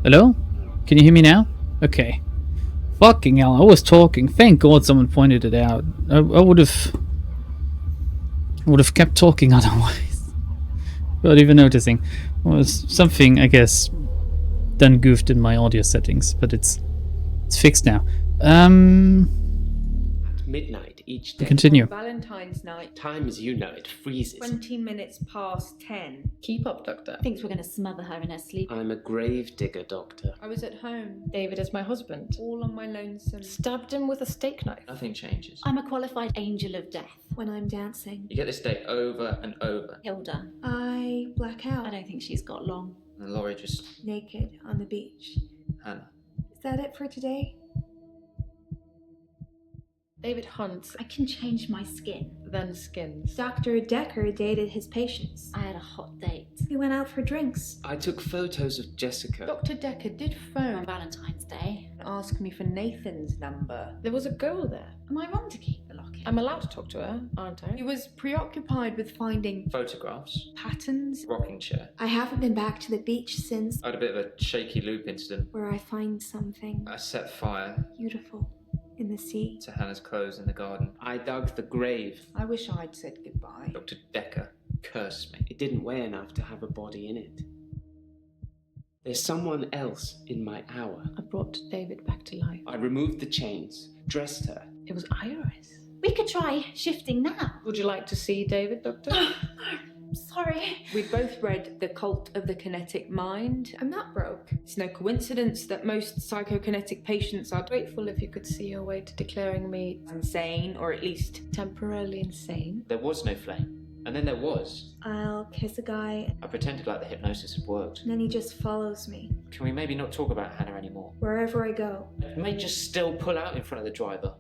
Hello? Can you hear me now? Okay. Fucking hell, I was talking. Thank God someone pointed it out. I would have kept talking otherwise. Without even noticing. Well, was something, I guess, done goofed in my audio settings, but it's fixed now. At midnight each day. Continue. Valentine's night. Time as you know it freezes. 20 minutes past 10. Keep up, Doctor. Thinks we're going to smother her in her sleep. I'm a grave digger, Doctor. I was at home, David is my husband. all on my lonesome. Stabbed him with a steak knife. Nothing changes. I'm a qualified angel of death. When I'm dancing, You get this day over and over. Hilda, I black out, I don't think she's got long. And Laurie just... naked on the beach. Hannah. Is that it for today? David hunts, I can change my skin. then skins. Dr. Dekker dated his patients. I had a hot date. We went out for drinks. I took photos of Jessica. Dr. Dekker did On phone Valentine's Day. and ask me for Nathan's number. There was a girl there. Am I wrong to keep the locket? I'm allowed to talk to her, aren't He I? was preoccupied with finding Photographs. patterns. Rocking chair. I haven't been back to the beach since I had a bit of a shaky loop incident. where I find something I set fire beautiful in the sea. to Hannah's clothes in the garden. I dug the grave. I wish I'd said goodbye. Dr. Dekker cursed me. It didn't weigh enough to have a body in it. There's someone else in my hour. I brought David back to life. I removed the chains, dressed her. It was Iris. We could try shifting now. Would you like to see David, Doctor? Sorry. We both read The Cult of the Kinetic Mind. I'm not broke. It's no coincidence that most psychokinetic patients are Grateful if you could see your way to declaring me insane, or at least temporarily insane. There was no flame. And then there was. I'll kiss a guy, I pretended like the hypnosis had worked. and then he just follows me Can we maybe not talk about Hannah anymore? wherever I go. You may just still pull out in front of the driver.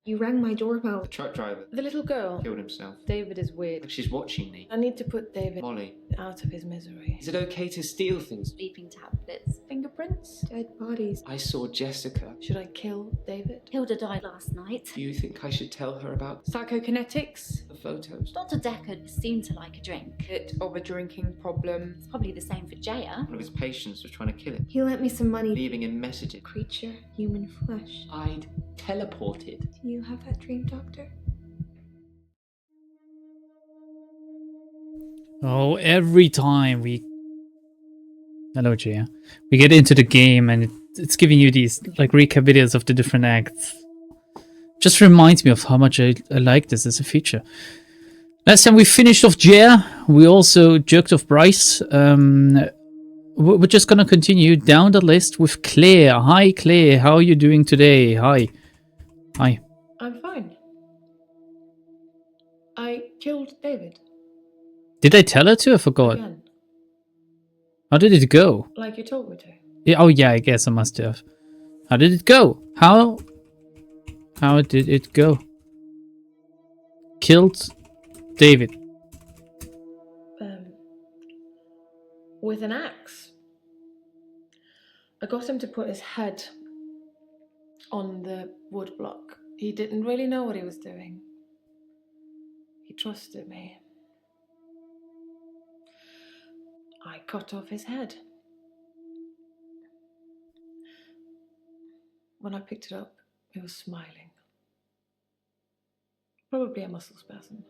You rang my doorbell. The truck driver The little girl. killed himself. David is weird. Like she's watching me. I need to put David Molly. out of his misery. Is it okay to steal things? Sleeping tablets. Fingerprints? Dead bodies. I saw Jessica. Should I kill David? Hilda died last night. Do you think I should tell her about psychokinetics, the photos? Dr. Dekker seemed to like a drink. bit of a drinking problem. It's probably the same for Jaya. One of his patients was trying to kill him, He lent me some money. leaving him messages. Creature, human flesh. I'd teleported. Do you have that dream, Doctor? Oh, every time we... Hello, Jaya. We get into the game and it's giving you these like recap videos of the different acts. Just reminds me of how much I like this as a feature. Last time we finished off Jaya, we also jerked off Bryce. We're just gonna continue down the list with Claire. Hi, Claire. How are you doing today? Hi. Hi. I'm fine. I killed David. Did I tell her to? I forgot. Again. How did it go? Like you told me to. Yeah, oh yeah, I guess I must have. How did it go? How did it go? Killed David. With an axe. I got him to put his head on the wood block. He didn't really know what he was doing. He trusted me. I cut off his head. When I picked it up, he was smiling. Probably a muscle spasm.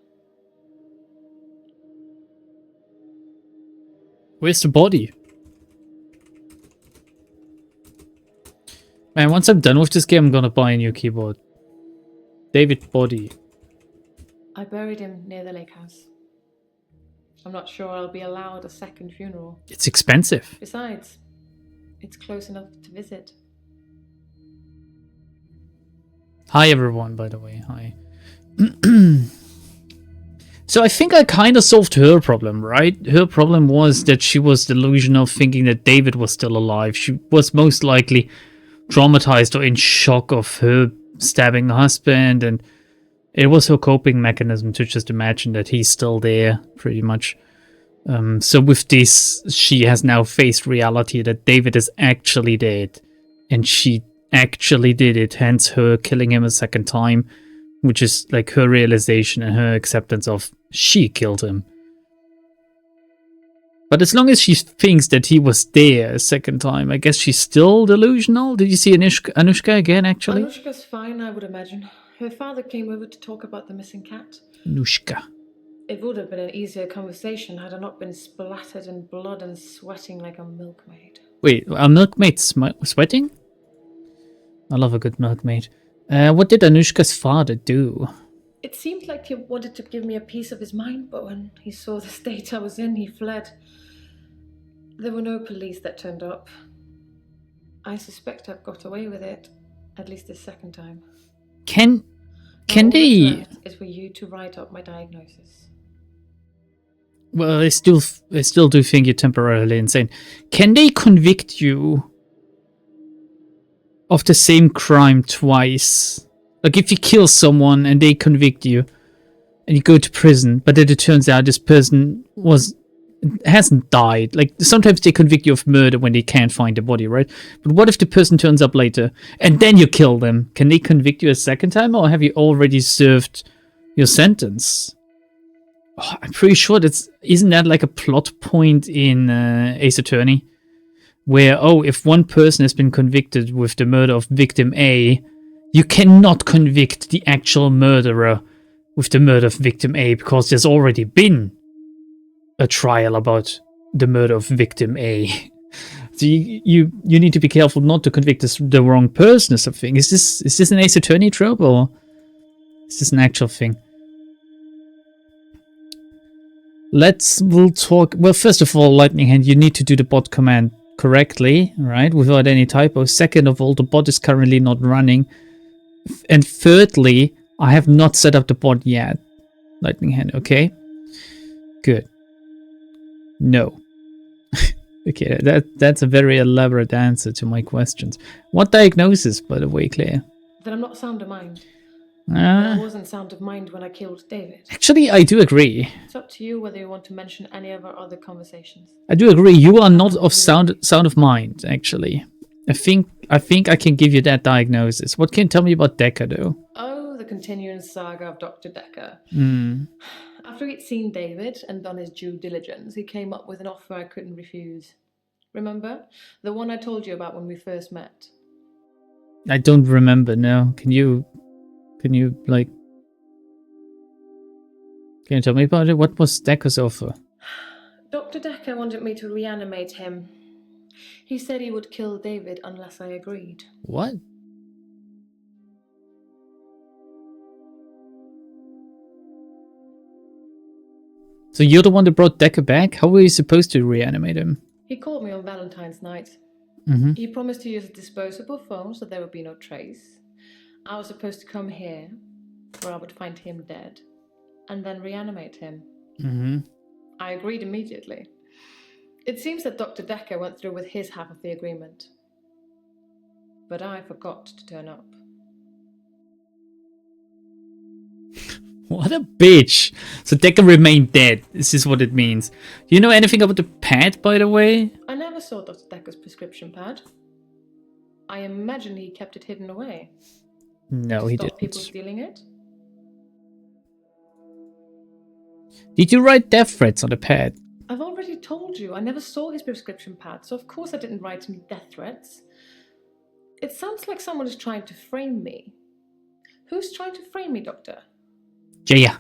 Where's the body? Man, once I'm done with this game, I'm gonna buy a new keyboard. David body. I buried him near the lake house. I'm not sure I'll be allowed a second funeral. It's expensive. Besides, it's close enough to visit. Hi everyone, by the way. Hi. So I think I kind of solved her problem, right? Her problem was that she was delusional, thinking that David was still alive. She was most likely traumatized or in shock of her stabbing the husband, and it was her coping mechanism to just imagine that he's still there, pretty much. So with this, she has now faced reality that David is actually dead, and she actually did it, hence her killing him a second time, which is like her realization and her acceptance of she killed him. But as long as she thinks that he was there a second time, I guess she's still delusional. Did you see Anushka again, actually? Anushka's fine, I would imagine. Her father came over to talk about the missing cat. Anushka. It would have been an easier conversation had I not been splattered in blood and sweating like a milkmaid. Wait, are milkmaids sweating? I love a good milkmaid. What did Anushka's father do? It seemed like he wanted to give me a piece of his mind, but when he saw the state I was in, he fled. There were no police that turned up. I suspect I've got away with it, at least this second time. Can All they... that's left is for you to write up my diagnosis. Well, I still do think you're temporarily insane. Can they convict you of the same crime twice? Like if you kill someone and they convict you and you go to prison, but then it turns out this person hasn't died. Like sometimes they convict you of murder when they can't find the body, right? But what if the person turns up later and then you kill them? Can they convict you a second time, or have you already served your sentence? Oh, I'm pretty sure isn't that like a plot point in Ace Attorney? Where, if one person has been convicted with the murder of victim A, you cannot convict the actual murderer with the murder of victim A because there's already been a trial about the murder of victim A. So you need to be careful not to convict the wrong person or something. Is this an Ace Attorney trope, or is this an actual thing? We'll talk. Well, first of all, Lightning Hand, you need to do the bot command correctly, right? Without any typos. Second of all, the bot is currently not running. And thirdly, I have not set up the bot yet. Lightning Hand, okay? Good. No. Okay, that's a very elaborate answer to my questions. What diagnosis, by the way, Claire? That I'm not sound of mind. I wasn't sound of mind when I killed David. Actually, I do agree. It's up to you whether you want to mention any of our other conversations. I do agree. You are not of sound of mind, actually. I think I can give you that diagnosis. What can you tell me about Dekker, though? Oh, the continuing saga of Dr. Dekker. After he'd seen David and done his due diligence, he came up with an offer I couldn't refuse. Remember? The one I told you about when we first met. I don't remember, no. Can you tell me about it? What was Dekker's offer? Dr. Dekker wanted me to reanimate him. He said he would kill David unless I agreed. What? So you're the one that brought Dekker back? How were you supposed to reanimate him? He called me on Valentine's night. He promised to use a disposable phone so there would be no trace. I was supposed to come here, where I would find him dead, and then reanimate him. I agreed immediately. It seems that Dr. Dekker went through with his half of the agreement. But I forgot to turn up. What a bitch. So Dekker remained dead. This is what it means. Do you know anything about the pad, by the way? I never saw Dr. Dekker's prescription pad. I imagine he kept it hidden away. No, he Stop people didn't. stealing it? Did you write death threats on the pad? I've already told you, I never saw his prescription pad, so of course I didn't write him death threats. It sounds like someone is trying to frame me. Who's trying to frame me, Doctor? Jaya.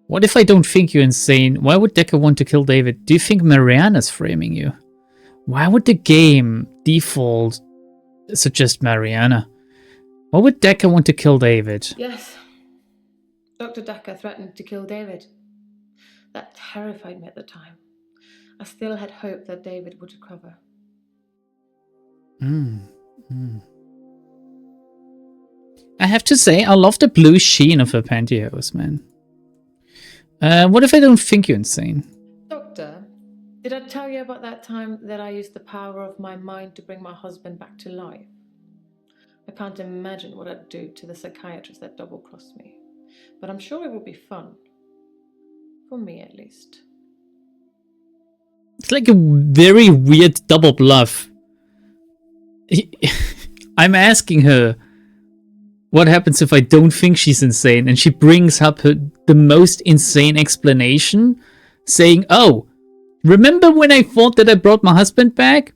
What if I don't think you're insane? Why would Dekker want to kill David? Do you think Mariana's framing you? Why would the game default suggest Mariana? Why would Dekker want to kill David? Yes. Dr. Dekker threatened to kill David. That terrified me at the time. I still had hope that David would recover. I have to say, I love the blue sheen of her pantyhose, man. What if I don't think you're insane? Doctor, did I tell you about that time that I used the power of my mind to bring my husband back to life? I can't imagine what I'd do to the psychiatrist that double-crossed me. But I'm sure it would be fun. For me, at least. It's like a very weird double bluff. I'm asking her what happens if I don't think she's insane, and she brings up the most insane explanation, saying, oh, remember when I thought that I brought my husband back?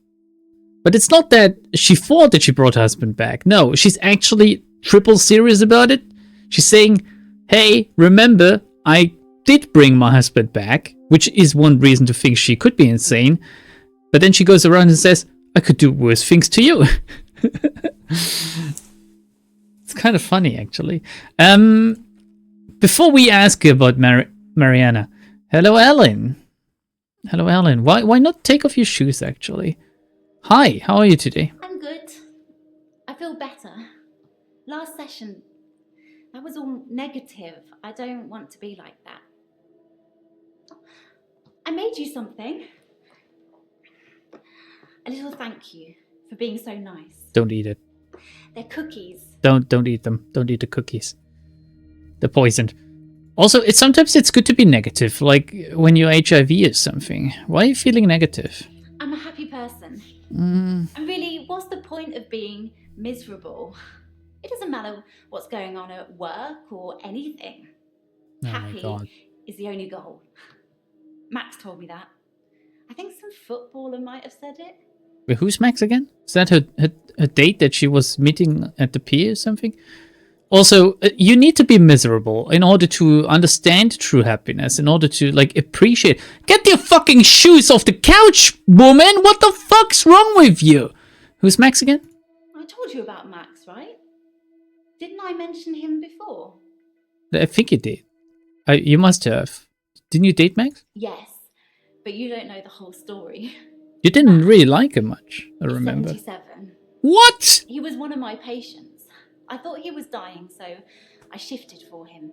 But it's not that she thought that she brought her husband back. No, she's actually triple serious about it. She's saying, hey, remember, I did bring my husband back, which is one reason to think she could be insane. But then she goes around and says, I could do worse things to you. It's kind of funny, actually. Before we ask you about Mariana, hello, Ellen. Hello, Ellen. Why not take off your shoes, actually? Hi, how are you today? I'm good. I feel better. Last session, that was all negative. I don't want to be like that. I made you something. A little thank you for being so nice. Don't eat it. They're cookies. Don't eat them. Don't eat the cookies. They're poisoned. Also, sometimes it's good to be negative, like when you're HIV or something. Why are you feeling negative? I'm a happy person. And really, what's the point of being miserable? It doesn't matter what's going on at work or anything. Oh my Happy God. is the only goal. Max told me that. I think some footballer might have said it. Wait, who's Max again? Is that her date that she was meeting at the pier or something? Also, you need to be miserable in order to understand true happiness, in order to, like, appreciate. Get your fucking shoes off the couch, woman! What the fuck's wrong with you? Who's Max again? I told you about Max, right? Didn't I mention him before? I think you did. You must have. Didn't you date Max? Yes, but you don't know the whole story. You didn't really like him much, I He's remember. 77. What? He was one of my patients. I thought he was dying, so I shifted for him.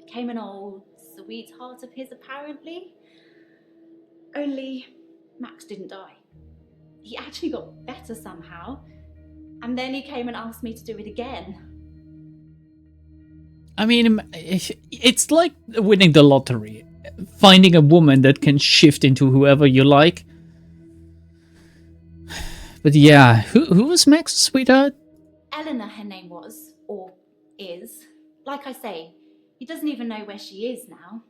Became an old sweetheart of his, apparently. Only Max didn't die. He actually got better somehow. And then he came and asked me to do it again. I mean, it's like winning the lottery. Finding a woman that can shift into whoever you like. But yeah, who was Max's sweetheart? Eleanor, her name was, or is. Like I say, he doesn't even know where she is now.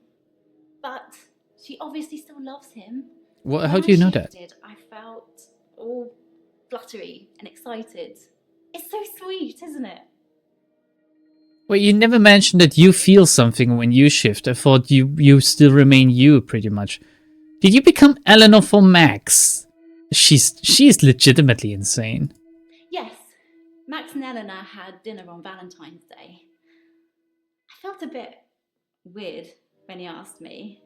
But she obviously still loves him. What? How do you know that? I felt all fluttery and excited. It's so sweet, isn't it? Well, you never mentioned that you feel something when you shift. I thought you still remain you, pretty much. Did you become Eleanor for Max? She's legitimately insane. Yes. Max and Eleanor had dinner on Valentine's Day. I felt a bit weird when he asked me.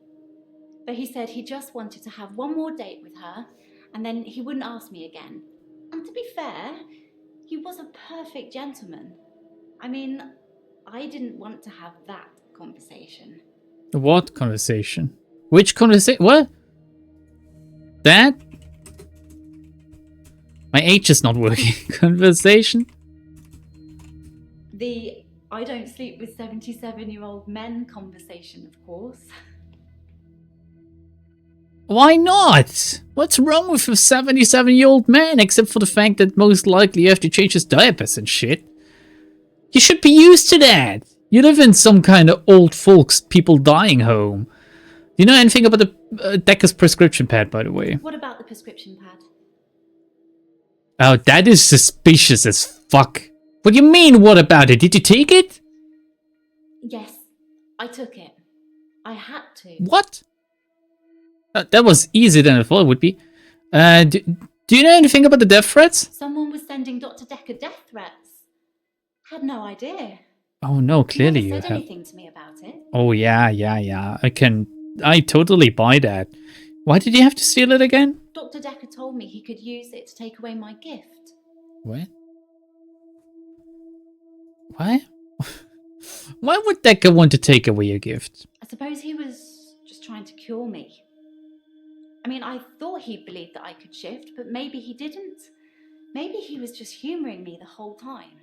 But he said he just wanted to have one more date with her, and then he wouldn't ask me again. And to be fair, he was a perfect gentleman. I mean, I didn't want to have that conversation. What conversation? Which conversation? What? That? My H is not working. Conversation? The I don't sleep with 77-year-old men conversation, of course. Why not? What's wrong with a 77-year-old man, except for the fact that most likely you have to change his diapers and shit? You should be used to that. You live in some kind of old folks, people dying home. Do you know anything about the Dekker's prescription pad, by the way? What about the prescription pad? Oh, that is suspicious as fuck. What do you mean, what about it? Did you take it? Yes, I took it. I had to. What? That was easier than I thought it would be. Do you know anything about the death threats? Someone was sending Dr. Dekker death threats. Had no idea. Oh no, clearly He you never said have. anything to me about it. Oh yeah. I totally buy that. Why did you have to steal it again? Dr. Dekker told me he could use it to take away my gift. What? Why? Why would Dekker want to take away your gift? I suppose he was just trying to cure me. I mean, I thought he believed that I could shift, but maybe he didn't. Maybe he was just humouring me the whole time.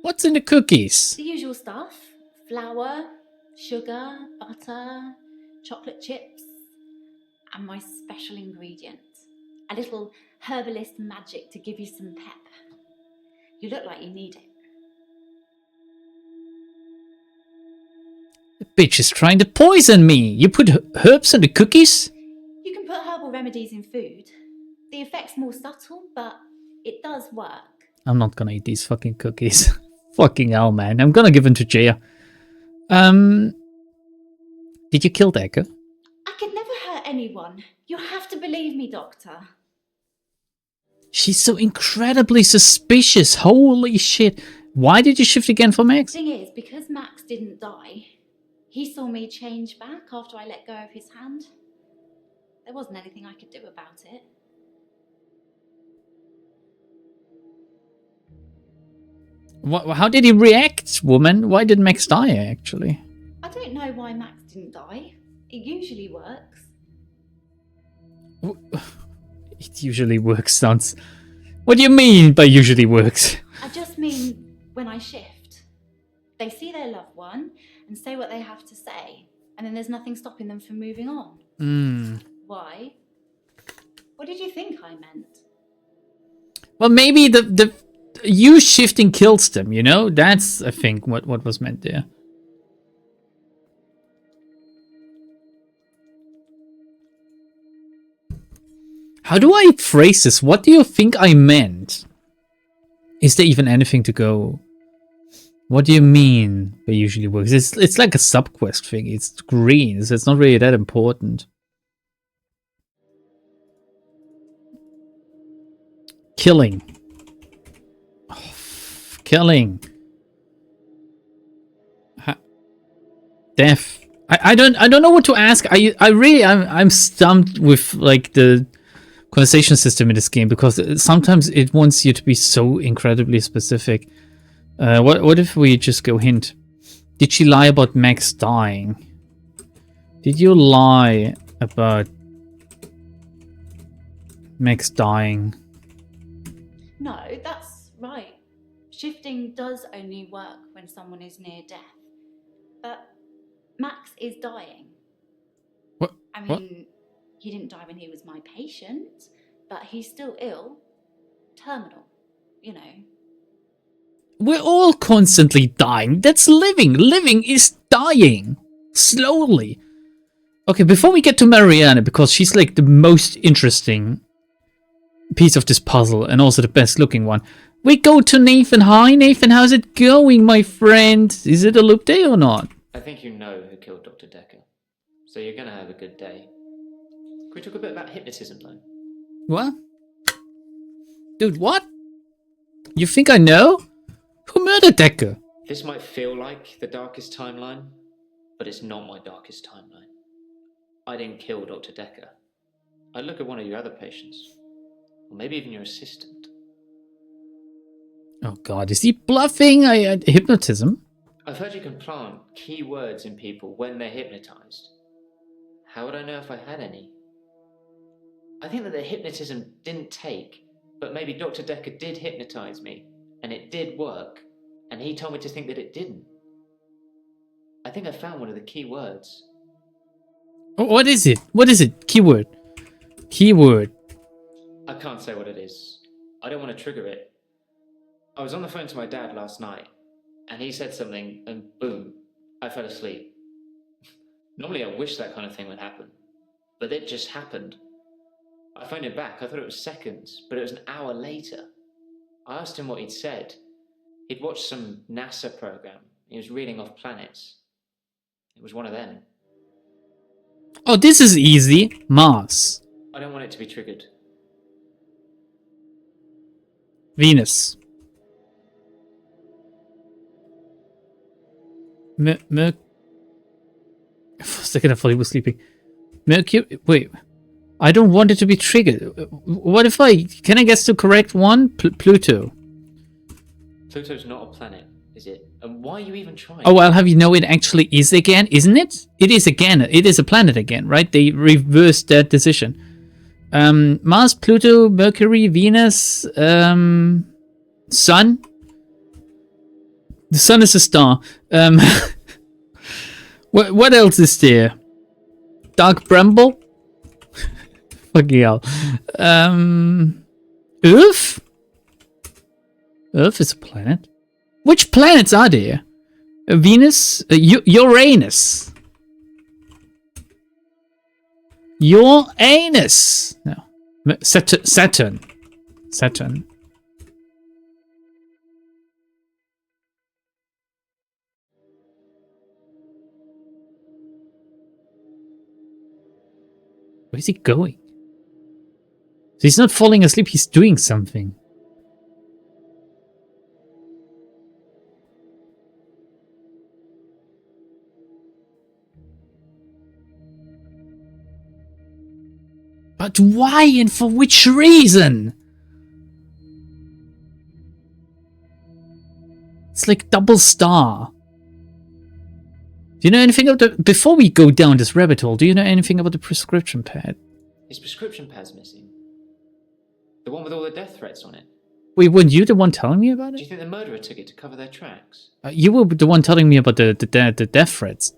What's in the cookies? The usual stuff. Flour, sugar, butter, chocolate chips, and my special ingredient. A little herbalist magic to give you some pep. You look like you need it. The bitch is trying to poison me. You put herbs in the cookies? You can put herbal remedies in food. The effect's more subtle, but it does work. I'm not gonna eat these fucking cookies. Fucking hell, man. I'm gonna give them to Jaya. Did you kill Dekker? I could never hurt anyone. You have to believe me, Doctor. She's so incredibly suspicious. Holy shit. Why did you shift again for Max? Thing is, because Max didn't die, he saw me change back after I let go of his hand. There wasn't anything I could do about it. How did he react, woman? Why did Max die, actually? I don't know why Max didn't die. It usually works. It usually works, sounds... What do you mean by usually works? I just mean when I shift. They see their loved one and say what they have to say, and then there's nothing stopping them from moving on. Why? What did you think I meant? Well, maybe the you shifting kills them, you know? That's, I think, what was meant there. How do I phrase this? What do you think I meant? Is there even anything to go? What do you mean by usually works? It's like a sub-quest thing. It's green, so it's not really that important. Killing. Oh, killing. Death. I don't know what to ask. I'm stumped with like the conversation system in this game, because sometimes it wants you to be so incredibly specific. What if we just go hint? Did she lie about Max dying? Did you lie about Max dying? No, that's right. Shifting does only work when someone is near death. But Max is dying. What? I mean, he didn't die when he was my patient, but he's still ill. Terminal, you know. We're all constantly dying. That's living. Living is dying. Slowly. Okay, before we get to Marianne, because she's like the most interesting piece of this puzzle and also the best looking one, we go to Nathan. Hi Nathan, how's it going, my friend? Is it a loop day or not? I think you know who killed Dr. Dekker, so you're gonna have a good day. Can we talk a bit about hypnotism, though? What? Dude, what? You think I know? Who murdered Dekker? This might feel like the darkest timeline, but it's not my darkest timeline. I didn't kill Dr. Dekker. I look at one of your other patients, or maybe even your assistant. Oh god, is he bluffing? Hypnotism? I've heard you can plant key words in people when they're hypnotized. How would I know if I had any? I think that the hypnotism didn't take, but maybe Dr. Dekker did hypnotize me, and it did work, and he told me to think that it didn't. I think I found one of the key words. What is it? What is it? Keyword. Keyword. I can't say what it is. I don't want to trigger it. I was on the phone to my dad last night, and he said something, and boom, I fell asleep. Normally I wish that kind of thing would happen, but it just happened. I phoned him back. I thought it was seconds, but it was an hour later. I asked him what he'd said. He'd watched some NASA program. He was reading off planets. It was one of them. Oh, this is easy. Mars. I don't want it to be triggered. Venus. For a second I thought he was sleeping. Mercury. Wait. I don't want it to be triggered. What if can I guess the correct one? Pluto. Pluto's not a planet, is it? And why are you even trying? Oh, I'll have you know it actually is again, isn't it? It is again. It is a planet again, right? They reversed that decision. Mars, Pluto, Mercury, Venus, Sun. The Sun is a star. What else is there? Dark Bramble? Fucking hell. Earth? Earth is a planet. Which planets are there? Venus? Uranus. Your anus. No. Saturn. Saturn. Where's he going? So he's not falling asleep, he's doing something. But why and for which reason? It's like double star. Do you know anything about the... Before we go down this rabbit hole, do you know anything about the prescription pad? His prescription pad's missing. The one with all the death threats on it. Wait, weren't you the one telling me about Do you it? think the murderer took it to cover their tracks? You were the one telling me about the death threats.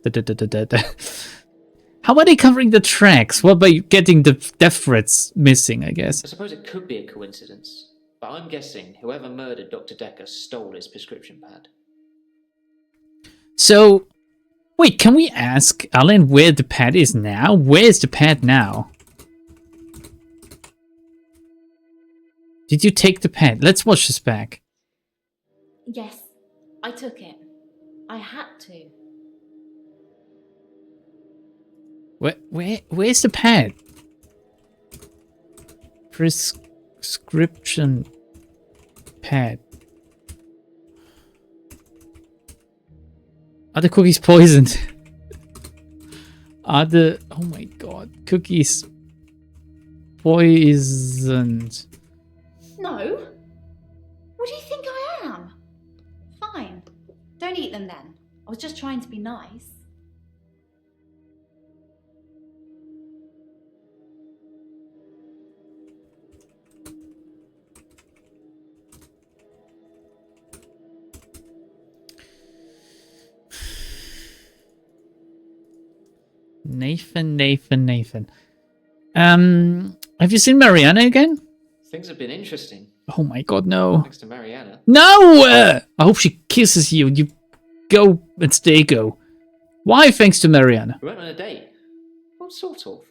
How are they covering the tracks? What by getting the death threats missing, I guess? I suppose it could be a coincidence, but I'm guessing whoever murdered Dr. Dekker stole his prescription pad. So, wait, can we ask Alan where the pad is now? Where's the pad now? Did you take the pad? Let's watch this back. Yes, I took it. I had to. Where's the pad? Prescription pad. Are the cookies poisoned? Are the... Oh my god. Cookies poisoned. No? What do you think I am? Fine. Don't eat them then. I was just trying to be nice. Nathan. Have you seen Mariana again? Things have been interesting. Oh my god, no. Thanks to Mariana. No! I hope she kisses you. You go and stay go. Why thanks to Mariana? We went on a date. Well, sort of.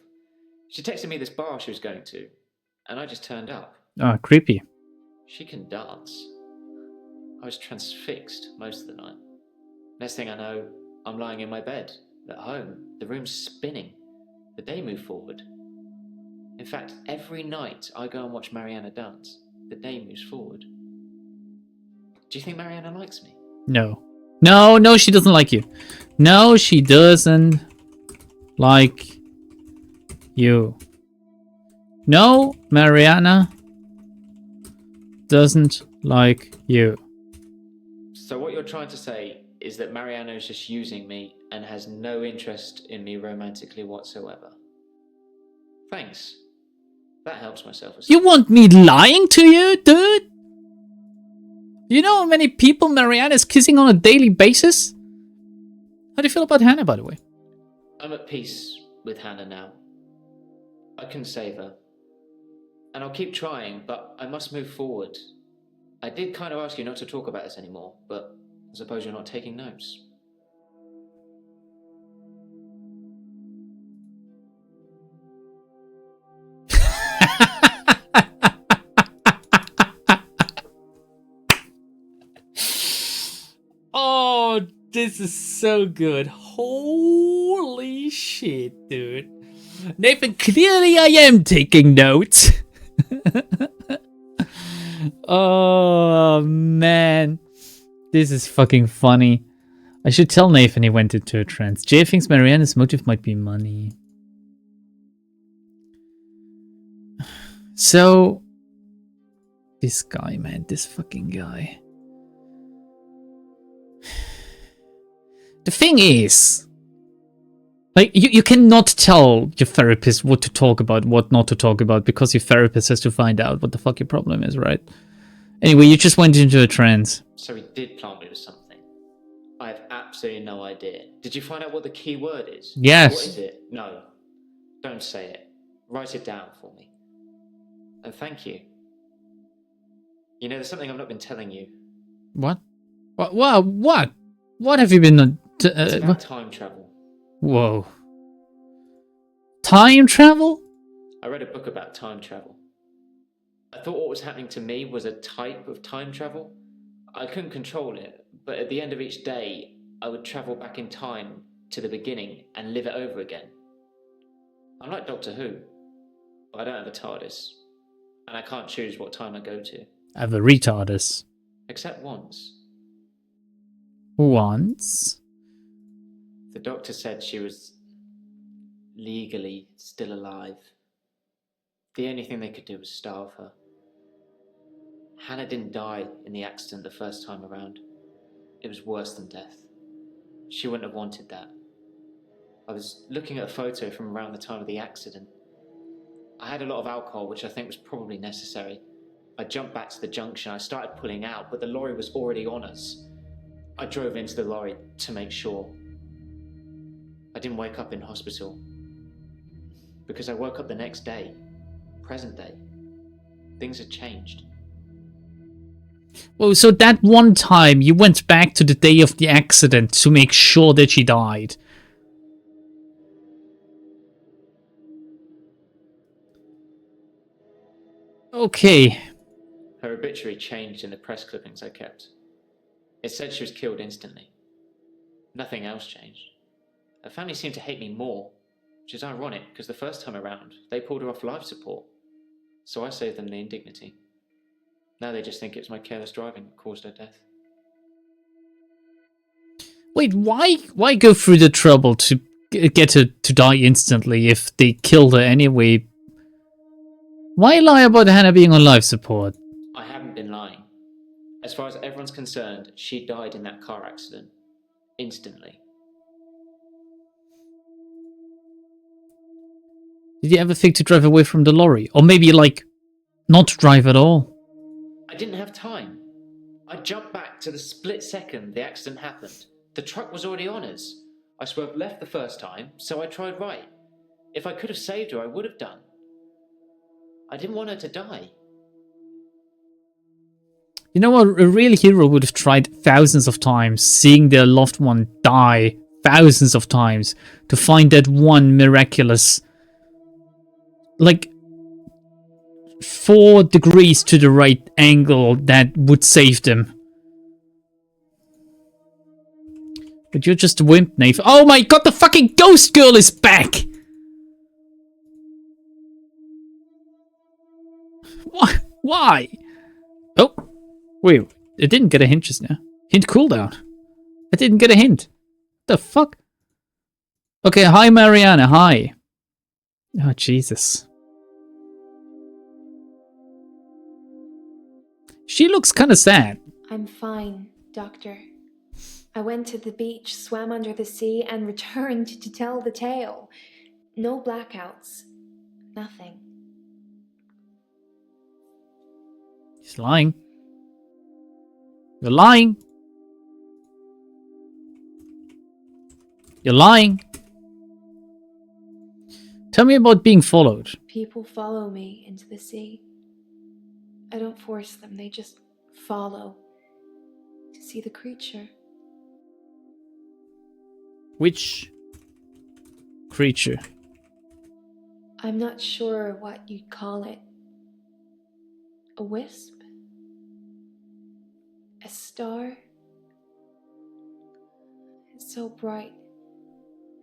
She texted me this bar she was going to, and I just turned up. Oh, creepy. She can dance. I was transfixed most of the night. Next thing I know, I'm lying in my bed, at home. The room's spinning. The day moved forward. In fact, every night I go and watch Mariana dance, the day moves forward. Do you think Mariana likes me? No. No, she doesn't like you. No, she doesn't like you. No, Mariana doesn't like you. So what you're trying to say is that Mariana is just using me and has no interest in me romantically whatsoever. Thanks. That helps my self-esteem. You want me lying to you, dude? You know how many people Mariana is kissing on a daily basis? How do you feel about Hannah, by the way? I'm at peace with Hannah now. I can save her. And I'll keep trying, but I must move forward. I did kind of ask you not to talk about this anymore, but I suppose you're not taking notes. Oh, this is so good. Holy shit, dude. Nathan, clearly I am taking notes. Oh, man. This is fucking funny. I should tell Nathan he went into a trance. Jay thinks Mariana's motive might be money. So, this guy, man, this fucking guy. The thing is, like, you cannot tell your therapist what to talk about, what not to talk about, because your therapist has to find out what the fuck your problem is, right? Anyway, you just went into a trance. So he did plant me with something. I have absolutely no idea. Did you find out what the key word is? Yes. What is it? No. Don't say it. Write it down for me. And thank you. You know, there's something I've not been telling you. What? What? What have you been on? It's about time travel. Whoa. Time travel? I read a book about time travel. I thought what was happening to me was a type of time travel. I couldn't control it, but at the end of each day, I would travel back in time to the beginning and live it over again. I'm like Doctor Who, but I don't have a TARDIS, and I can't choose what time I go to. I have a retardus. Except once. Once? The doctor said she was legally still alive. The only thing they could do was starve her. Hannah didn't die in the accident the first time around. It was worse than death. She wouldn't have wanted that. I was looking at a photo from around the time of the accident. I had a lot of alcohol, which I think was probably necessary. I jumped back to the junction. I started pulling out, but the lorry was already on us. I drove into the lorry to make sure. I didn't wake up in hospital because I woke up the next day, present day. Things had changed. Oh, so that one time you went back to the day of the accident to make sure that she died. Okay. Her obituary changed in the press clippings I kept. It said she was killed instantly. Nothing else changed. Her family seemed to hate me more, which is ironic because the first time around, they pulled her off life support. So I saved them the indignity. Now they just think it was my careless driving that caused her death. Wait, why go through the trouble to get her to die instantly if they killed her anyway? Why lie about Hannah being on life support? I haven't been lying. As far as everyone's concerned, she died in that car accident. Instantly. Did you ever think to drive away from the lorry? Or maybe, like, not drive at all? I didn't have time. I jumped back to the split second the accident happened. The truck was already on us. I swerved left the first time, so I tried right. If I could have saved her, I would have done. I didn't want her to die. You know what? A real hero would have tried thousands of times, seeing their loved one die thousands of times, to find that one miraculous, like, 4 degrees to the right angle that would save them. But you're just a wimp, Nathan. Oh my god, the fucking ghost girl is back! Why? Oh, wait, it didn't get a hint just now. Hint cooldown. I didn't get a hint. The fuck? Okay, hi Mariana, hi. Oh, Jesus. She looks kind of sad. I'm fine, Doctor. I went to the beach, swam under the sea, and returned to tell the tale. No blackouts. Nothing. He's lying. You're lying. You're lying. Tell me about being followed. People follow me into the sea. I don't force them, they just follow to see the creature. Which creature? I'm not sure what you'd call it. A wisp? A star? It's so bright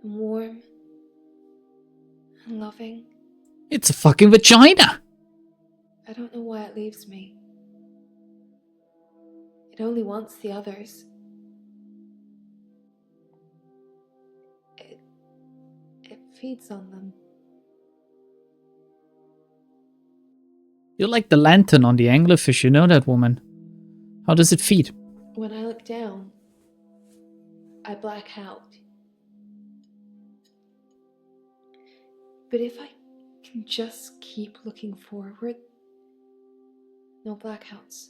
and warm and loving. It's a fucking vagina! I don't know why it leaves me. It only wants the others. It feeds on them. You're like the lantern on the anglerfish, you know that, woman. How does it feed? When I look down, I black out. But if I can just keep looking forward, no blackouts.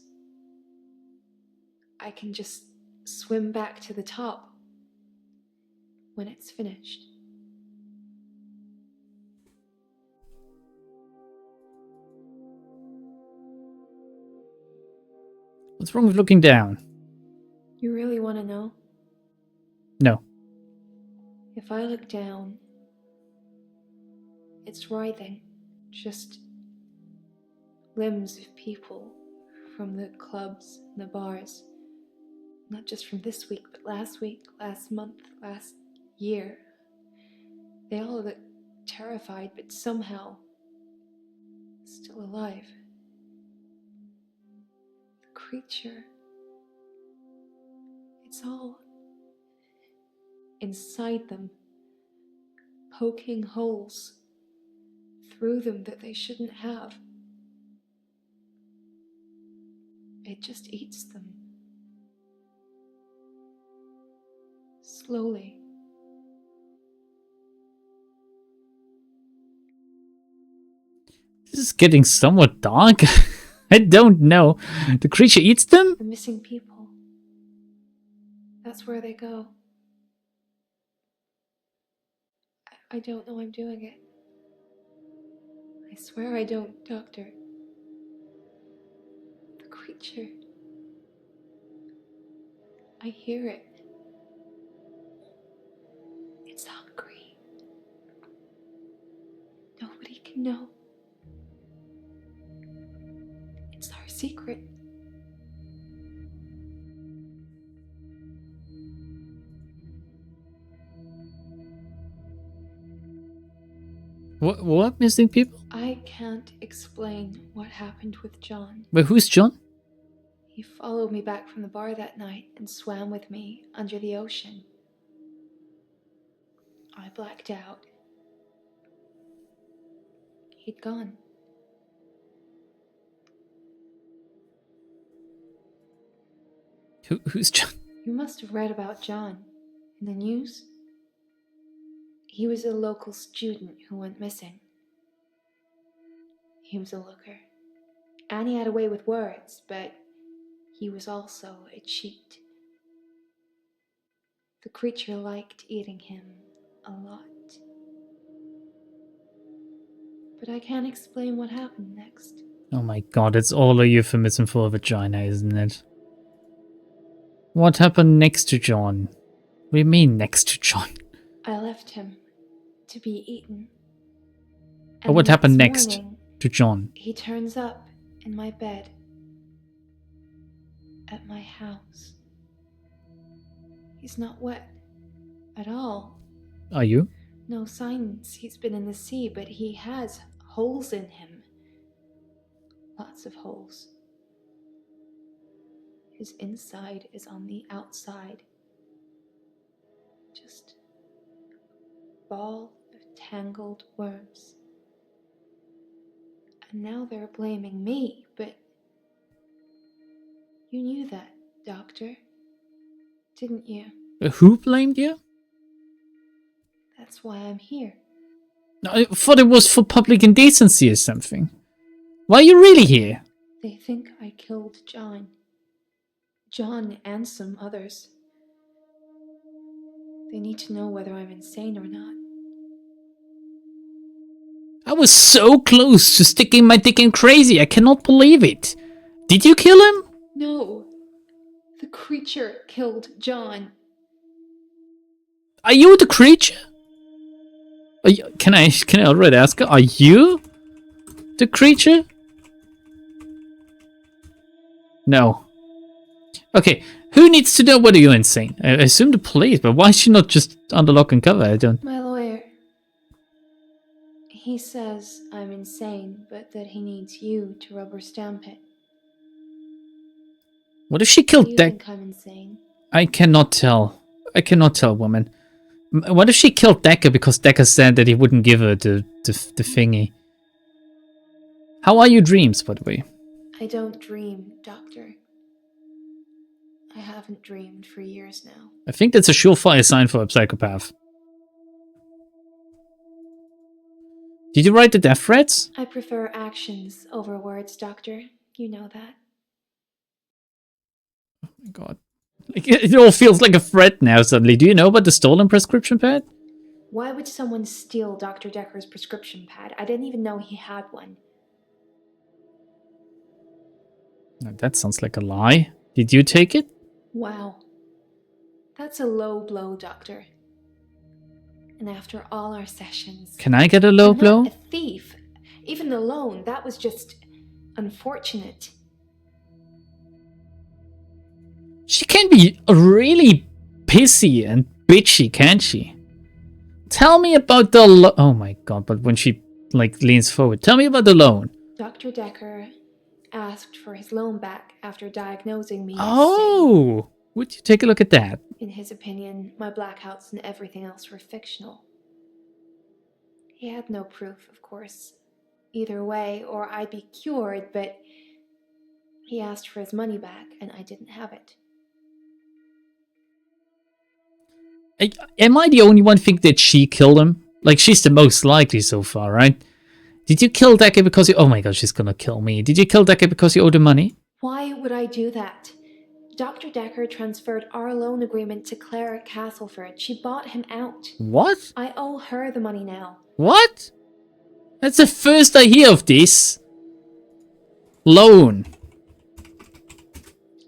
I can just swim back to the top when it's finished. What's wrong with looking down? You really want to know? No. If I look down, it's writhing. Just limbs of people from the clubs and the bars. Not just from this week, but last week, last month, last year. They all look terrified, but somehow still alive. The creature. It's all inside them, poking holes through them that they shouldn't have. It just eats them. Slowly. This is getting somewhat dark. I don't know. The creature eats them? The missing people. That's where they go. I don't know I'm doing it. I swear I don't, Doctor. The creature. I hear it. It's hungry. Nobody can know. It's our secret. What missing people? I can't explain what happened with John. Wait, who's John? He followed me back from the bar that night and swam with me under the ocean. I blacked out. He'd gone. Who's John? You must have read about John in the news. He was a local student who went missing. He was a looker. And he had a way with words, but he was also a cheat. The creature liked eating him a lot. But I can't explain what happened next. Oh my god, it's all a euphemism for a vagina, isn't it? What happened next to John? What do you mean next to John? I left him to be eaten. But what happened the next morning, to John? he turns up in my bed at my house. He's not wet at all. Are you? No signs he's been in the sea, but he has holes in him. Lots of holes. His inside is on the outside. Just a ball of tangled worms. And now they're blaming me, but you knew that, Doctor, didn't you? Who blamed you? That's why I'm here. I thought it was for public indecency or something. Why are you really here? They think I killed John. John and some others. They need to know whether I'm insane or not. I was so close to sticking my dick in crazy. I cannot believe it. Did you kill him? No. The creature killed John. Are you the creature? Can I already ask her? Are you the creature? No. Okay, who needs to know whether you're insane? I assume the police, but why is she not just under lock and cover? I don't... My lawyer. He says I'm insane, but that he needs you to rubber stamp it. What if she Do killed you Dekker? think I'm insane? I cannot tell. I cannot tell, woman. What if she killed Dekker because Dekker said that he wouldn't give her the thingy? How are your dreams, by the way? I don't dream, Doctor. I haven't dreamed for years now. I think that's a surefire sign for a psychopath. Did you write the death threats? I prefer actions over words, Doctor. You know that. Oh my god. Like, it all feels like a threat now suddenly. Do you know about the stolen prescription pad? Why would someone steal Dr. Dekker's prescription pad? I didn't even know he had one. No, that sounds like a lie. Did you take it? Wow. That's a low blow, Doctor. And after all our sessions... Can I get a low I'm blow? not a thief. Even the loan, that was just unfortunate. She can be really pissy and bitchy, can't she? Tell me about the oh my god, but when she like leans forward, tell me about the loan. Dr. Dekker asked for his loan back after diagnosing me as sane. Oh, would you take a look at that? In his opinion, my blackouts and everything else were fictional. He had no proof, of course, either way, or I'd be cured, but he asked for his money back, and I didn't have it. Am I the only one think that she killed him? Like, she's the most likely so far, right? Did you kill Dekker because you... Oh my god, she's gonna kill me. Did you kill Dekker because you owed him money? Why would I do that? Dr. Dekker transferred our loan agreement to Claire at Castleford. She bought him out. What? I owe her the money now. What? That's the first I hear of this. Loan.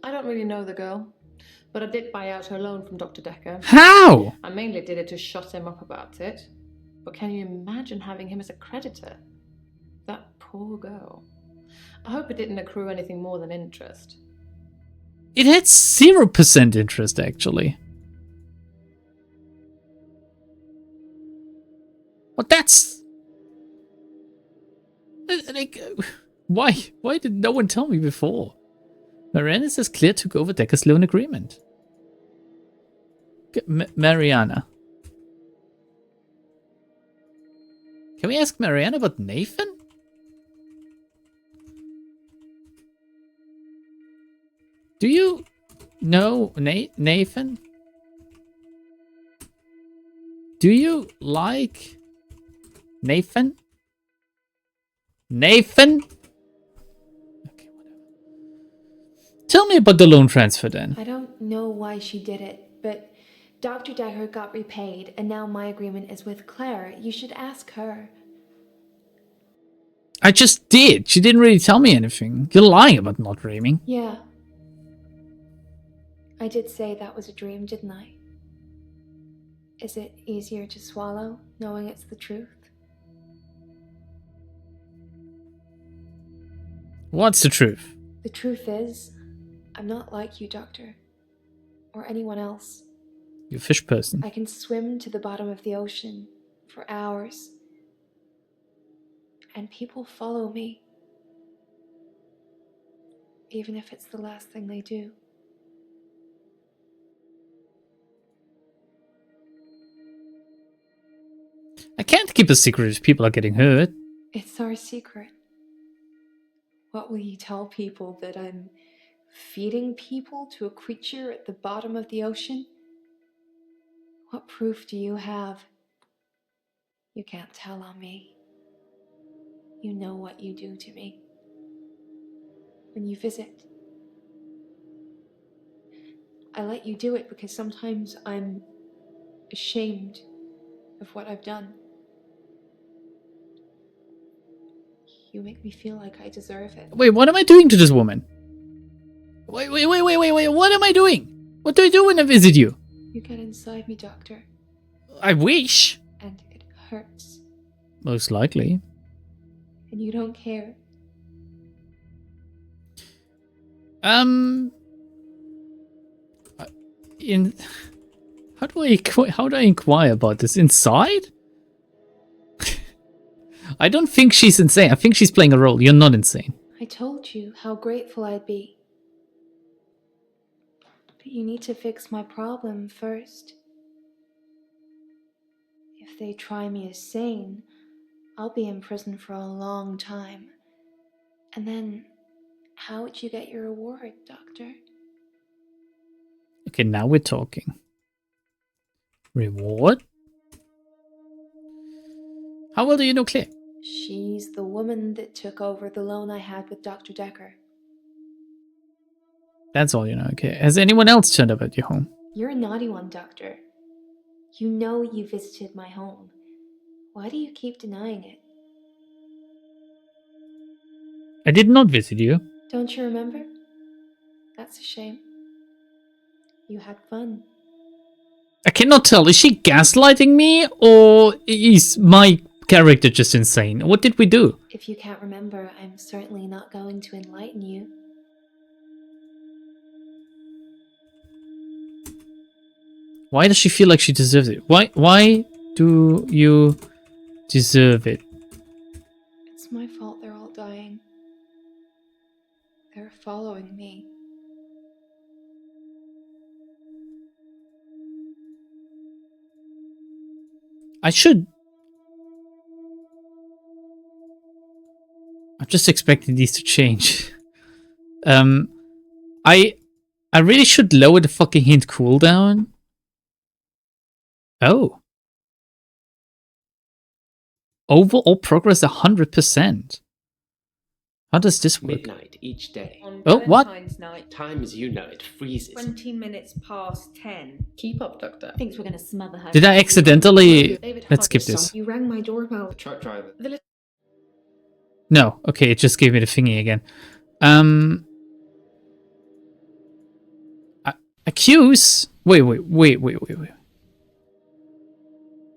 I don't really know the girl, but I did buy out her loan from Dr. Dekker. How? I mainly did it to shut him up about it. But can you imagine having him as a creditor? That poor girl. I hope it didn't accrue anything more than interest. It had 0% interest, actually. Well, that's... Like, why? Why did no one tell me before? Mariana says Claire took over Dekker's loan agreement. Mariana. Can we ask Mariana about Nathan? Do you know Nathan? Do you like Nathan? Nathan? Okay, whatever. Tell me about the loan transfer then. I don't know why she did it, but Dr. Dekker got repaid, and now my agreement is with Claire. You should ask her. I just did. She didn't really tell me anything. You're lying about not dreaming. Yeah. I did say that was a dream, didn't I? Is it easier to swallow, knowing it's the truth? What's the truth? The truth is, I'm not like you, Doctor. Or anyone else. You fish person. I can swim to the bottom of the ocean for hours. And people follow me. Even if it's the last thing they do. I can't keep a secret if people are getting hurt. It's our secret. What will you tell people, that I'm feeding people to a creature at the bottom of the ocean? What proof do you have? You can't tell on me. You know what you do to me. When you visit. I let you do it because sometimes I'm ashamed of what I've done. You make me feel like I deserve it. Wait, what am I doing to this woman? Wait, what am I doing? What do I do when I visit you? You get inside me, Doctor. I wish. And it hurts. Most likely. And you don't care. How do I inquire about this? Inside? I don't think she's insane. I think she's playing a role. You're not insane. I told you how grateful I'd be. But you need to fix my problem first. If they try me as sane, I'll be in prison for a long time. And then, how would you get your reward, Doctor? Okay, now we're talking. Reward? How well do you know Claire? She's the woman that took over the loan I had with Dr. Dekker. That's all you know, okay. Has anyone else turned up at your home? You're a naughty one, Doctor. You know you visited my home. Why do you keep denying it? I did not visit you. Don't you remember? That's a shame. You had fun. I cannot tell. Is she gaslighting me, or is my character just insane? What did we do? If you can't remember, I'm certainly not going to enlighten you. Why does she feel like she deserves it? Why do you deserve it? It's my fault they're all dying. They're following me. I'm just expecting these to change. I really should lower the fucking hint cooldown. Oh. Overall progress 100%. How does this work? Midnight each day. On Oh, what? Valentine's night, Time as you know it freezes. 20 minutes past 10. Keep up, Doctor. Thinks we're going to smother her. Did I accidentally... David, Let's skip Harvey, this. You rang my doorbell. The truck driver. The little No, okay, it just gave me the thingy again. Accuse? Wait.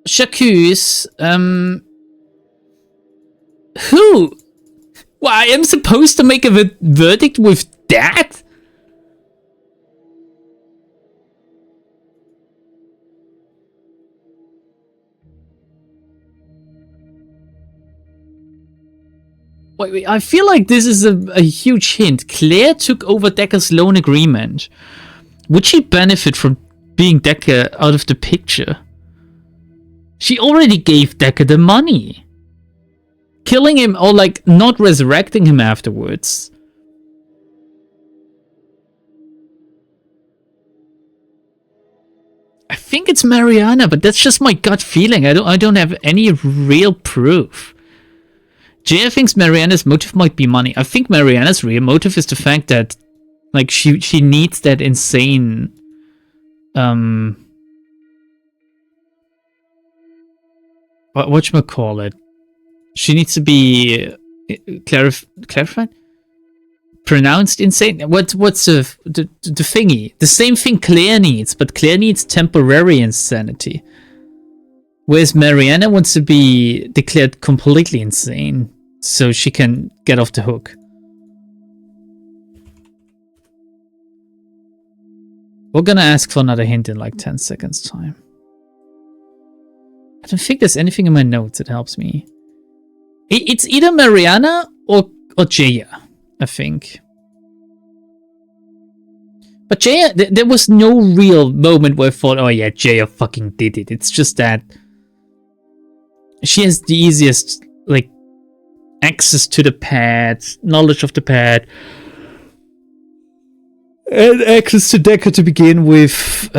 J'accuse, who? Well, I am supposed to make a verdict with that? Wait, I feel like this is a huge hint. Claire took over Dekker's loan agreement. Would she benefit from being Dekker out of the picture? She already gave Dekker the money. Killing him or like not resurrecting him afterwards. I think it's Mariana, but that's just my gut feeling. I don't have any real proof. Jaya thinks Mariana's motive might be money. I think Mariana's real motive is the fact that like she needs that insane whatchamacallit? She needs to be clarified? Pronounced insane? What's the thingy? The same thing Claire needs, but Claire needs temporary insanity. Whereas Mariana wants to be declared completely insane, so she can get off the hook. We're gonna ask for another hint in like 10 seconds time. I don't think there's anything in my notes that helps me. It's either Mariana or Jaya, I think. But Jaya, there was no real moment where I thought, oh yeah, Jaya fucking did it. It's just that she has the easiest, like, access to the pad, knowledge of the pad, and access to Dekker to begin with.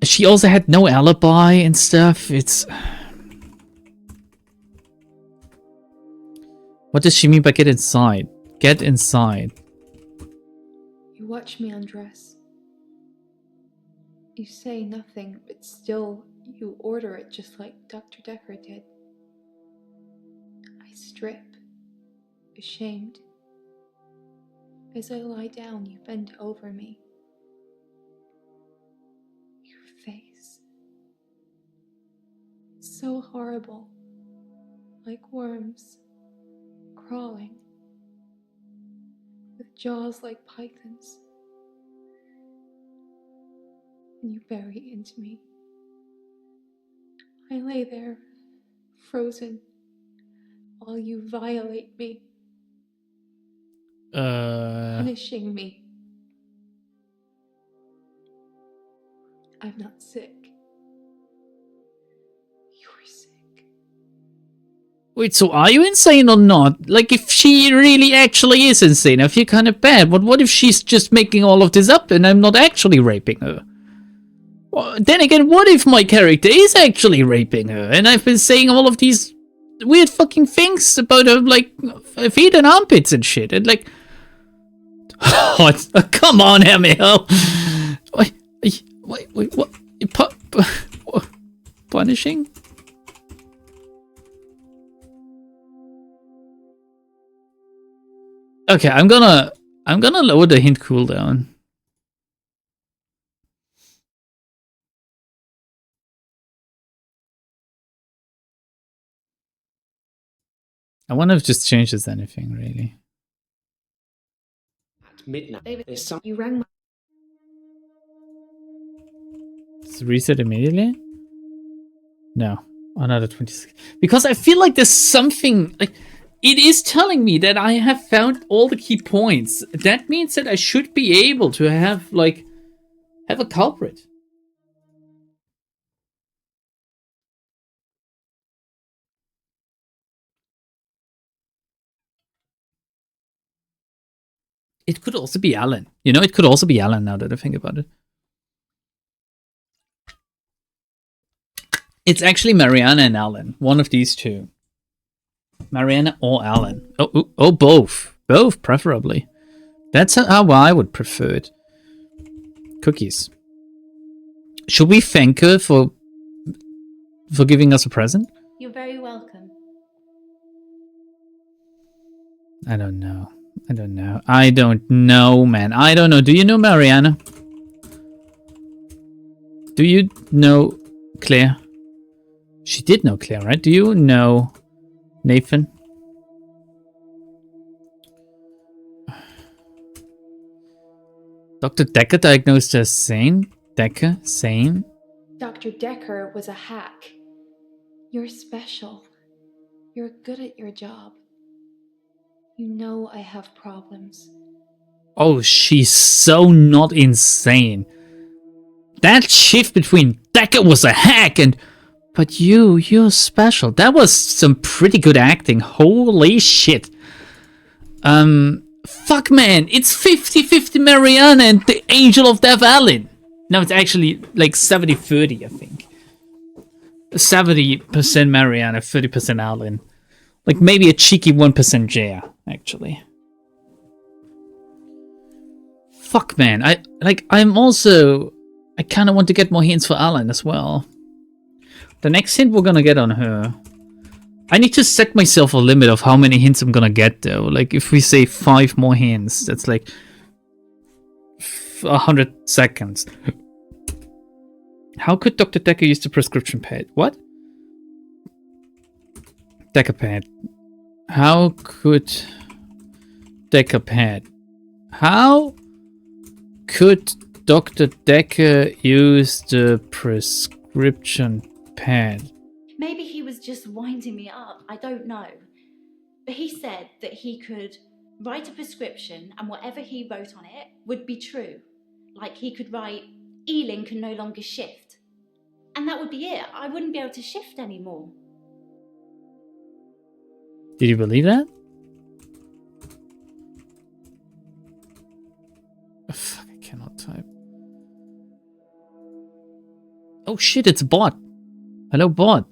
She also had no alibi and stuff. What does she mean by get inside? Get inside. You watch me undress. You say nothing, but still you order it just like Dr. Dekker did. I strip, ashamed. As I lie down, you bend over me. Your face. It's so horrible. Like worms. Crawling. With jaws like pythons. And you bury into me. I lay there, frozen, while you violate me. Punishing me. I'm not sick. You're sick. Wait, so are you insane or not? Like, if she really actually is insane, I feel kind of bad. But what if she's just making all of this up and I'm not actually raping her? Well, then again, what if my character is actually raping her and I've been saying all of these weird fucking things about her, like, feet and armpits and shit, and like... Oh, come on, Hamiel! Wait, what? Punishing? Okay, I'm gonna lower the hint cooldown. I wonder if this changes anything, really. At midnight, David, there's some. You rang my. Does it reset immediately? No. Another 26. Because I feel like there's something... like it is telling me that I have found all the key points. That means that I should be able to have, like... have a culprit. It could also be Alan. You know, it could also be Alan now that I think about it. It's actually Mariana and Alan. One of these two. Mariana or Alan. Oh, both. Both, preferably. That's how I would prefer it. Cookies. Should we thank her for giving us a present? You're very welcome. I don't know. I don't know, man. I don't know. Do you know Mariana? Do you know Claire? She did know Claire, right? Do you know Nathan? Dr. Dekker diagnosed as sane? Dekker? Sane? Dr. Dekker was a hack. You're special. You're good at your job. You know I have problems. Oh, she's so not insane. That shift between Dekker was a hack and... but you're special. That was some pretty good acting. Holy shit. Fuck, man. It's 50-50 Mariana and the Angel of Death Alan. No, it's actually like 70-30, I think. 70% Mariana, 30% Alan. Like maybe a cheeky 1% Jaya, actually. Fuck, man. I kind of want to get more hints for Alan as well. The next hint we're gonna get on her. I need to set myself a limit of how many hints I'm gonna get, though. Like, if we say 5 more hints, that's like 100 seconds. How could Dr. Dekker use the prescription pad? What? Dekker pad. How could Dekker pad? How could Dr. Dekker use the prescription pad? Maybe he was just winding me up. I don't know. But he said that he could write a prescription and whatever he wrote on it would be true. Like he could write, Ealing can no longer shift. And that would be it. I wouldn't be able to shift anymore. Did you believe that? Oh, fuck, I cannot type. Oh shit, it's a bot. Hello, bot.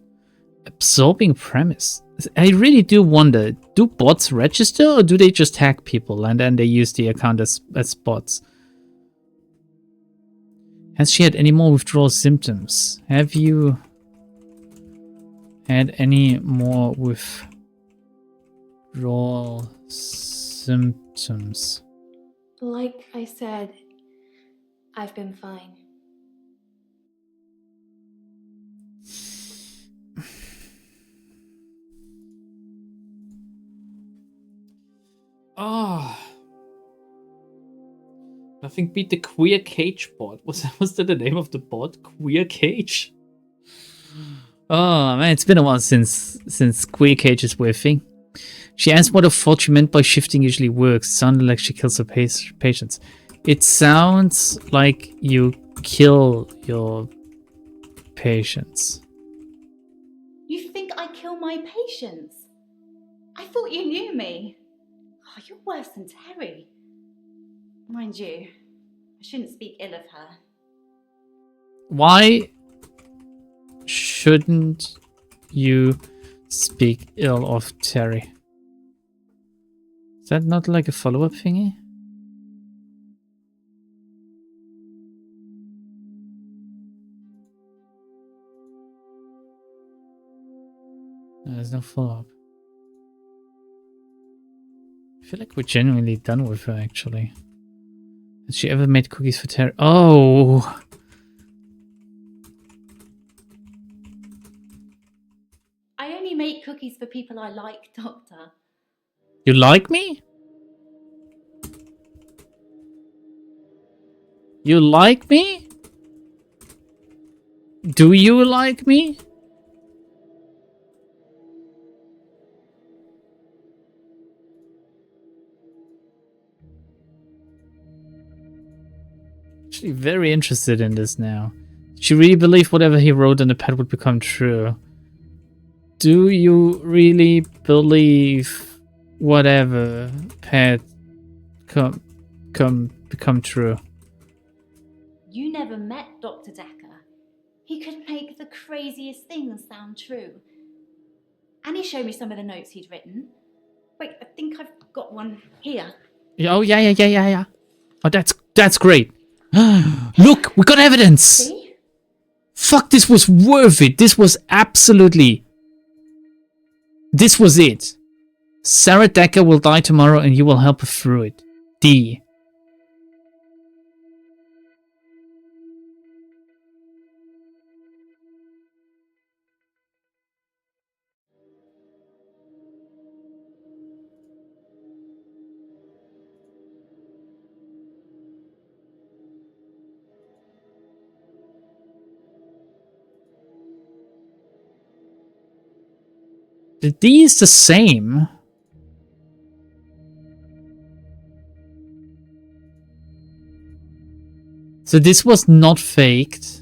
Absorbing premise. I really do wonder, do bots register or do they just hack people and then they use the account as bots? Has she had any more withdrawal symptoms? Have you had any more withdrawal symptoms? Like I said, I've been fine. Oh. Nothing beat the Queer Cage bot. Was that the name of the bot? Queer Cage? Oh man, it's been a while since Queer Cages were a thing. She asked what a thought she meant by shifting usually works. It sounded like she kills her patients. It sounds like you kill your patients. You think I kill my patients? I thought you knew me. Oh, you're worse than Terry. Mind you, I shouldn't speak ill of her. Why shouldn't you speak ill of Terry? Is that not like a follow-up thingy? No, there's no follow-up. I feel like we're genuinely done with her, actually. Has she ever made cookies for Terry? Oh! I I only make cookies for people I like, Doctor. You like me? You like me? Do you like me? Actually very interested in this now. Did you really believe whatever he wrote on the pad would become true? Do you really believe whatever pad become true? You never met Dr. Dekker. He could make the craziest things sound true. And he showed me some of the notes he'd written. Wait, I think I've got one here. Oh yeah. Oh, that's great. Look, we got evidence. See? Fuck, this was worth it. This was absolutely. This was it. Sarah Dekker will die tomorrow, and you will help her through it. D. The D is the same. So this was not faked.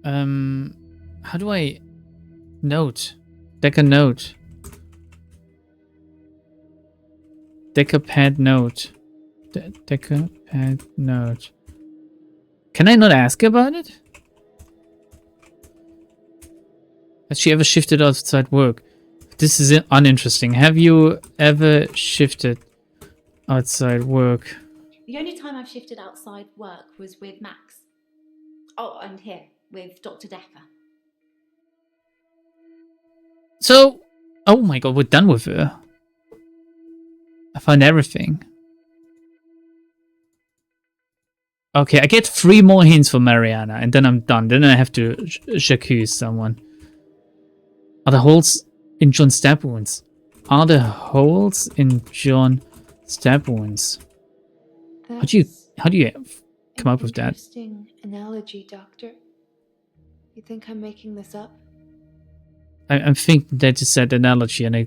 How do I note? Dekker note. Dekker pad note. Dekker pad note. Can I not ask about it? Has she ever shifted outside work? This is uninteresting. Have you ever shifted outside work? The only time I've shifted outside work was with Max. Oh, and here, with Dr. Dekker. So, oh my god, we're done with her. I found everything. Okay, I get 3 more hints for Mariana, and then I'm done. Then I have to accuse someone. Are the holes in John's stab wounds? Are the holes in John stab wounds? How do you come up with that? Interesting analogy, Doctor. You think I'm making this up? I'm thinking that you said analogy, and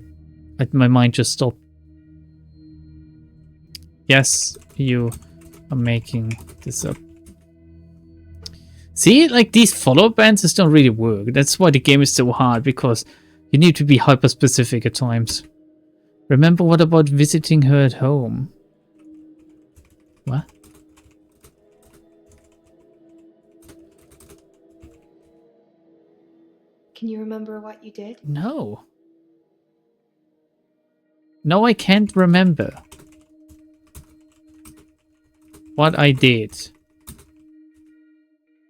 my mind just stopped. Yes, you are making this up. See, like these follow-up answers don't really work. That's why the game is so hard, because you need to be hyper-specific at times. Remember, what about visiting her at home? What? Can you remember what you did? No. No, I can't remember what I did.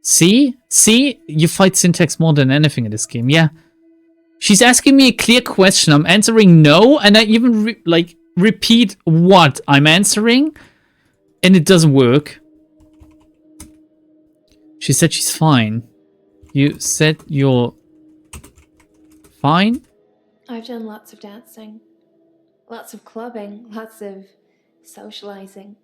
See? See? You fight syntax more than anything in this game. Yeah. She's asking me a clear question. I'm answering no, and I even repeat what I'm answering, and it doesn't work. She said she's fine. You said you're fine? I've done lots of dancing, lots of clubbing, lots of socializing.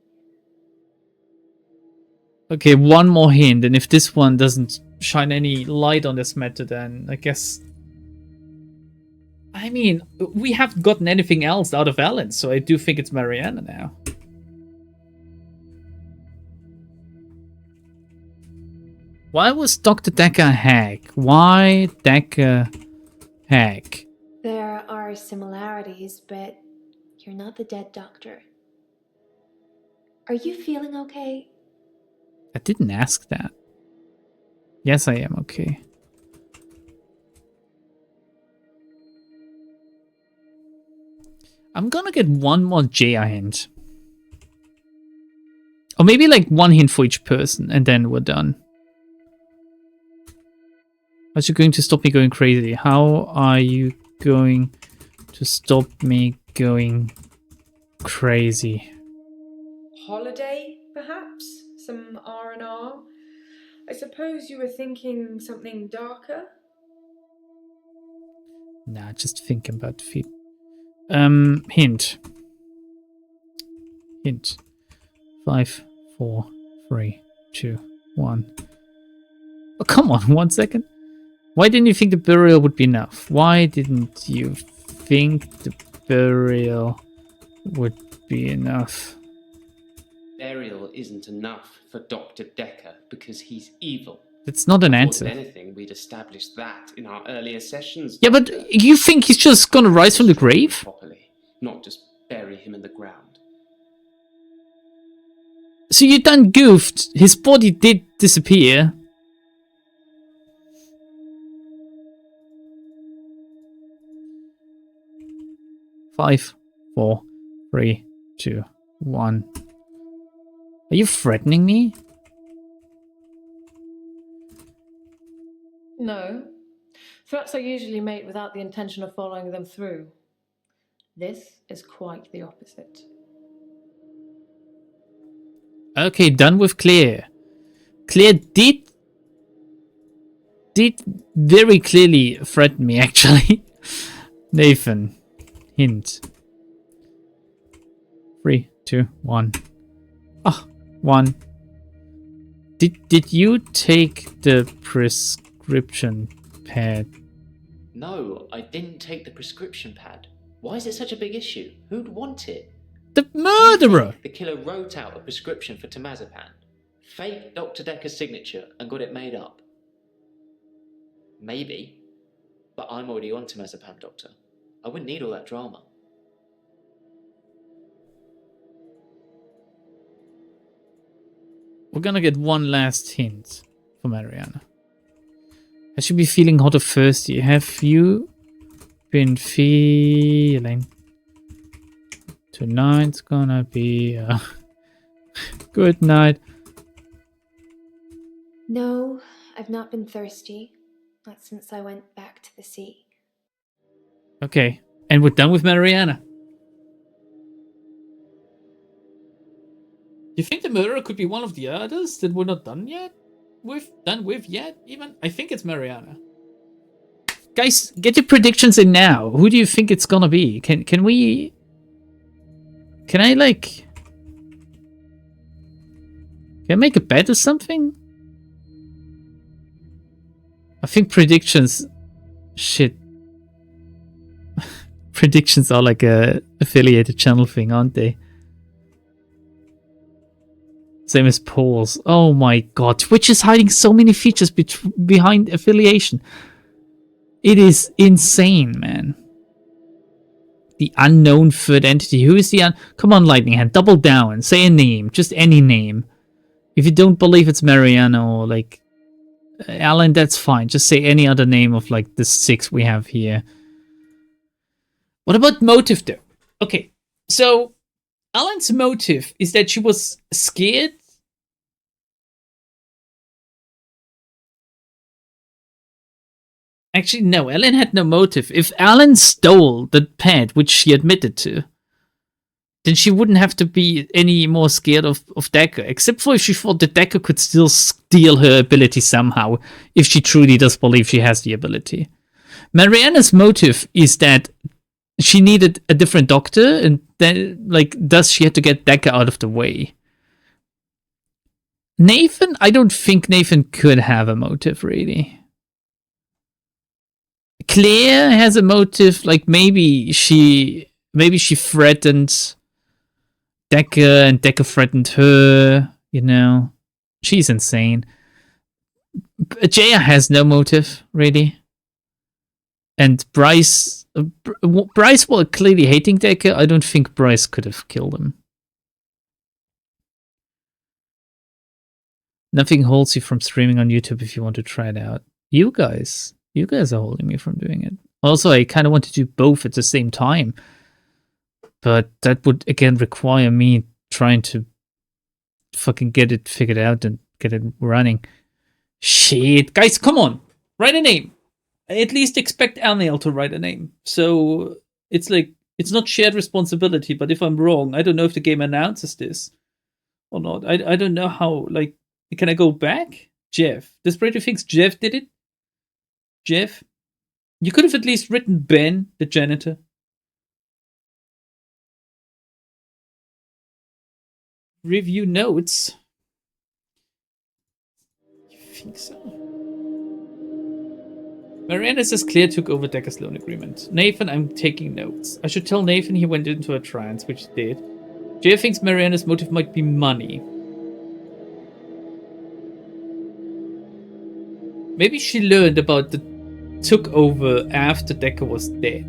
Okay, one more hint, and if this one doesn't shine any light on this matter, then I guess... I mean, we haven't gotten anything else out of Alan, so I do think it's Mariana now. Why was Dr. Dekker a hack? Why Dekker hack? There are similarities, but you're not the dead doctor. Are you feeling okay? I didn't ask that. Yes, I am okay. I'm gonna get one more Jaya hint. Or maybe like one hint for each person, and then we're done. Are you going to stop me going crazy? How are you going to stop me going crazy? Holiday, perhaps? Some R&R? I suppose you were thinking something darker? Nah, just thinking about the feet. Hint. Hint. 5, 4, 3, 2, 1. Oh, come on, 1 second. Why didn't you think the burial would be enough? Why didn't you think the burial would be enough? Burial isn't enough for Dr. Dekker because he's evil. That's not an More answer. than anything, we'd established that in our earlier sessions. Yeah, but you think he's just gonna rise from the grave? Properly, not just bury him in the ground. So you done goofed. His body did disappear. Five, 4, 3, 2, 1. Are you threatening me? No. Threats are usually made without the intention of following them through. This is quite the opposite. Okay, done with Claire. Claire did very clearly threaten me, actually. Nathan, hint. 3, 2, 1. Ah, 1. Did you take the prescription pad? No, I didn't take the prescription pad. Why is it such a big issue? Who'd want it? The murderer! The killer wrote out a prescription for temazepam, faked Dr. Dekker's signature, and got it made up. Maybe, but I'm already on temazepam, Doctor. I wouldn't need all that drama. We're gonna get one last hint from Mariana. I should be feeling hot or thirsty. Have you been feeling? Tonight's gonna be a good night. No, I've not been thirsty. Not since I went back to the sea. Okay, and we're done with Mariana. You think the murderer could be one of the others that we're not done yet? Even? I think it's Mariana. Guys, get your predictions in now. Who do you think it's gonna be? Can I make a bet or something? I think predictions... Shit. Predictions are like a affiliated channel thing, aren't they? Same as polls. Oh my god. Twitch is hiding so many features behind affiliation. It is insane, man. The unknown third entity. Who is the Come on, Lightning Hand. Double down. Say a name. Just any name. If you don't believe it's Mariana or like Alan, that's fine. Just say any other name of like the 6 we have here. What about motive though? Okay, so Alan's motive is that she was scared. Actually, no, Alan had no motive. If Alan stole the pad, which she admitted to, then she wouldn't have to be any more scared of Dekker, except for if she thought that Dekker could still steal her ability somehow, if she truly does believe she has the ability. Mariana's motive is that she needed a different doctor, and then, thus she had to get Dekker out of the way. Nathan? I don't think Nathan could have a motive, really. Claire has a motive, maybe she threatened Dekker, and Dekker threatened her, you know. She's insane. Jaya has no motive, really. And Bryce, while clearly hating Dekker, I don't think Bryce could have killed him. Nothing holds you from streaming on YouTube if you want to try it out. You guys are holding me from doing it. Also, I kind of want to do both at the same time. But that would, again, require me trying to fucking get it figured out and get it running. Shit. Guys, come on. Write a name. I at least expect Alniel to write a name. So it's it's not shared responsibility, but if I'm wrong, I don't know if the game announces this or not. I don't know how, can I go back? Jeff. Does Brady thinks Jeff did it? Jeff? You could have at least written Ben, the janitor. Review notes. You think so? Mariana says Claire took over Dekker's loan agreement. Nathan, I'm taking notes. I should tell Nathan he went into a trance, which he did. Jay thinks Mariana's motive might be money. Maybe she learned about the took over after Dekker was dead.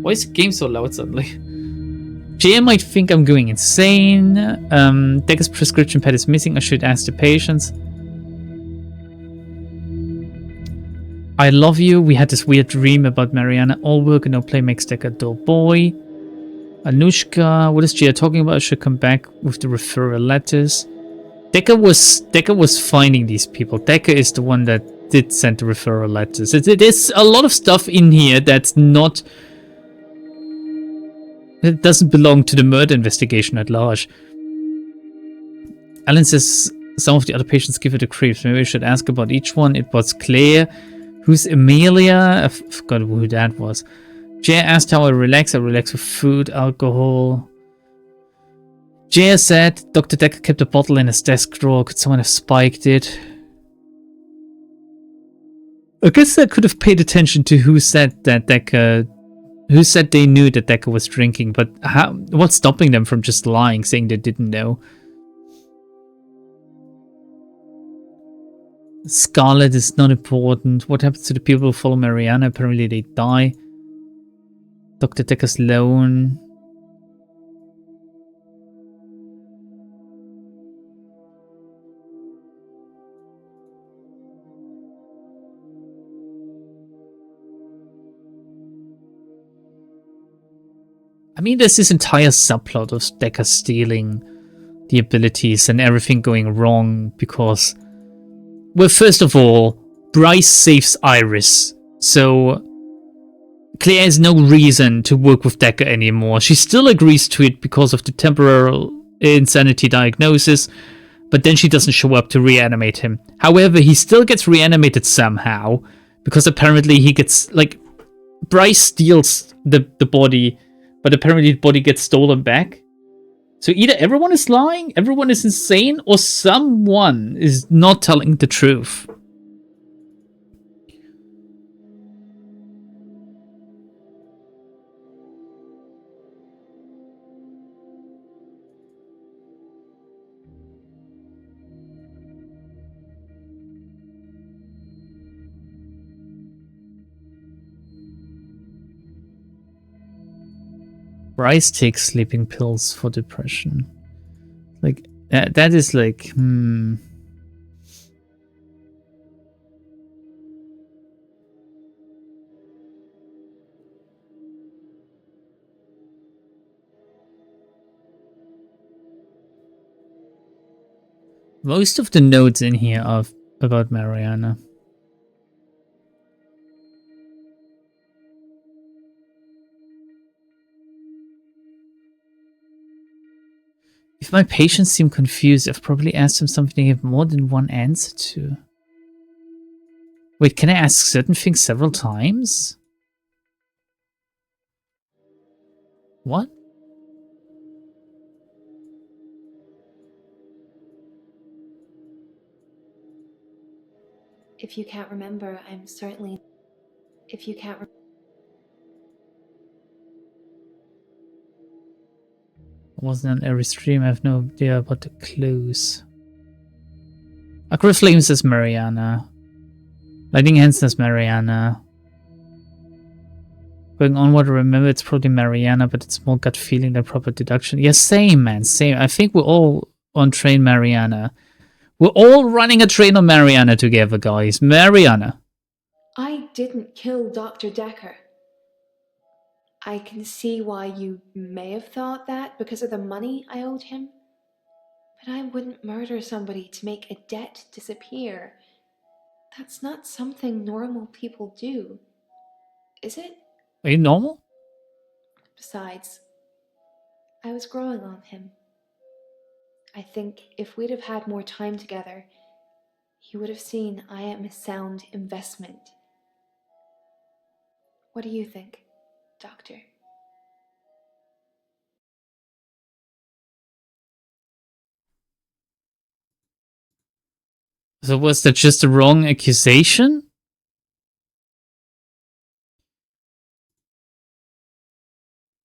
Why is the game so loud suddenly? Jay might think I'm going insane. Dekker's prescription pad is missing. I should ask the patients. I love you. We had this weird dream about Mariana. All work and no play makes Dekker a dull boy. Anushka, what is Jay talking about? I should come back with the referral letters. Dekker was finding these people. Dekker is the one that did send the referral letters. There's a lot of stuff in here that's not... It doesn't belong to the murder investigation at large. Alan says some of the other patients give it the creeps. Maybe I should ask about each one. It was Claire. Who's Amelia? I forgot who that was. Jay asked how I relax. I relax with food, alcohol. Jay said Dr. Dekker kept a bottle in his desk drawer. Could someone have spiked it? I guess I could have paid attention to who said that Dekker... Who said they knew that Dekker was drinking, but how? What's stopping them from just lying, saying they didn't know? Scarlet is not important. What happens to the people who follow Mariana? Apparently they die. Dr. Dekker's loan. I mean, there's this entire subplot of Dekker stealing the abilities and everything going wrong because... Well, first of all, Bryce saves Iris, so Claire has no reason to work with Dekker anymore. She still agrees to it because of the temporal insanity diagnosis, but then she doesn't show up to reanimate him. However, he still gets reanimated somehow, because apparently he gets, like, Bryce steals the body, but apparently the body gets stolen back. So either everyone is lying, everyone is insane, or someone is not telling the truth. Bryce takes sleeping pills for depression. Like, that is like, Most of the notes in here are about Mariana. If my patients seem confused, I've probably asked them something they have more than one answer to. Wait, can I ask certain things several times? What? If you can't remember, I'm certainly... If you can't... I wasn't on every stream, I have no idea about the clues. Aqua Flame says Mariana. Lightning Hand says Mariana. Going onward, remember it's probably Mariana, but it's more gut feeling than proper deduction. Yeah, same, man, same. I think we're all on train Mariana. We're all running a train on Mariana together, guys. Mariana. I didn't kill Dr. Dekker. I can see why you may have thought that because of the money I owed him. But I wouldn't murder somebody to make a debt disappear. That's not something normal people do. Is it? Are you normal? Besides, I was growing on him. I think if we'd have had more time together, he would have seen I am a sound investment. What do you think, Doctor? So was that just a wrong accusation?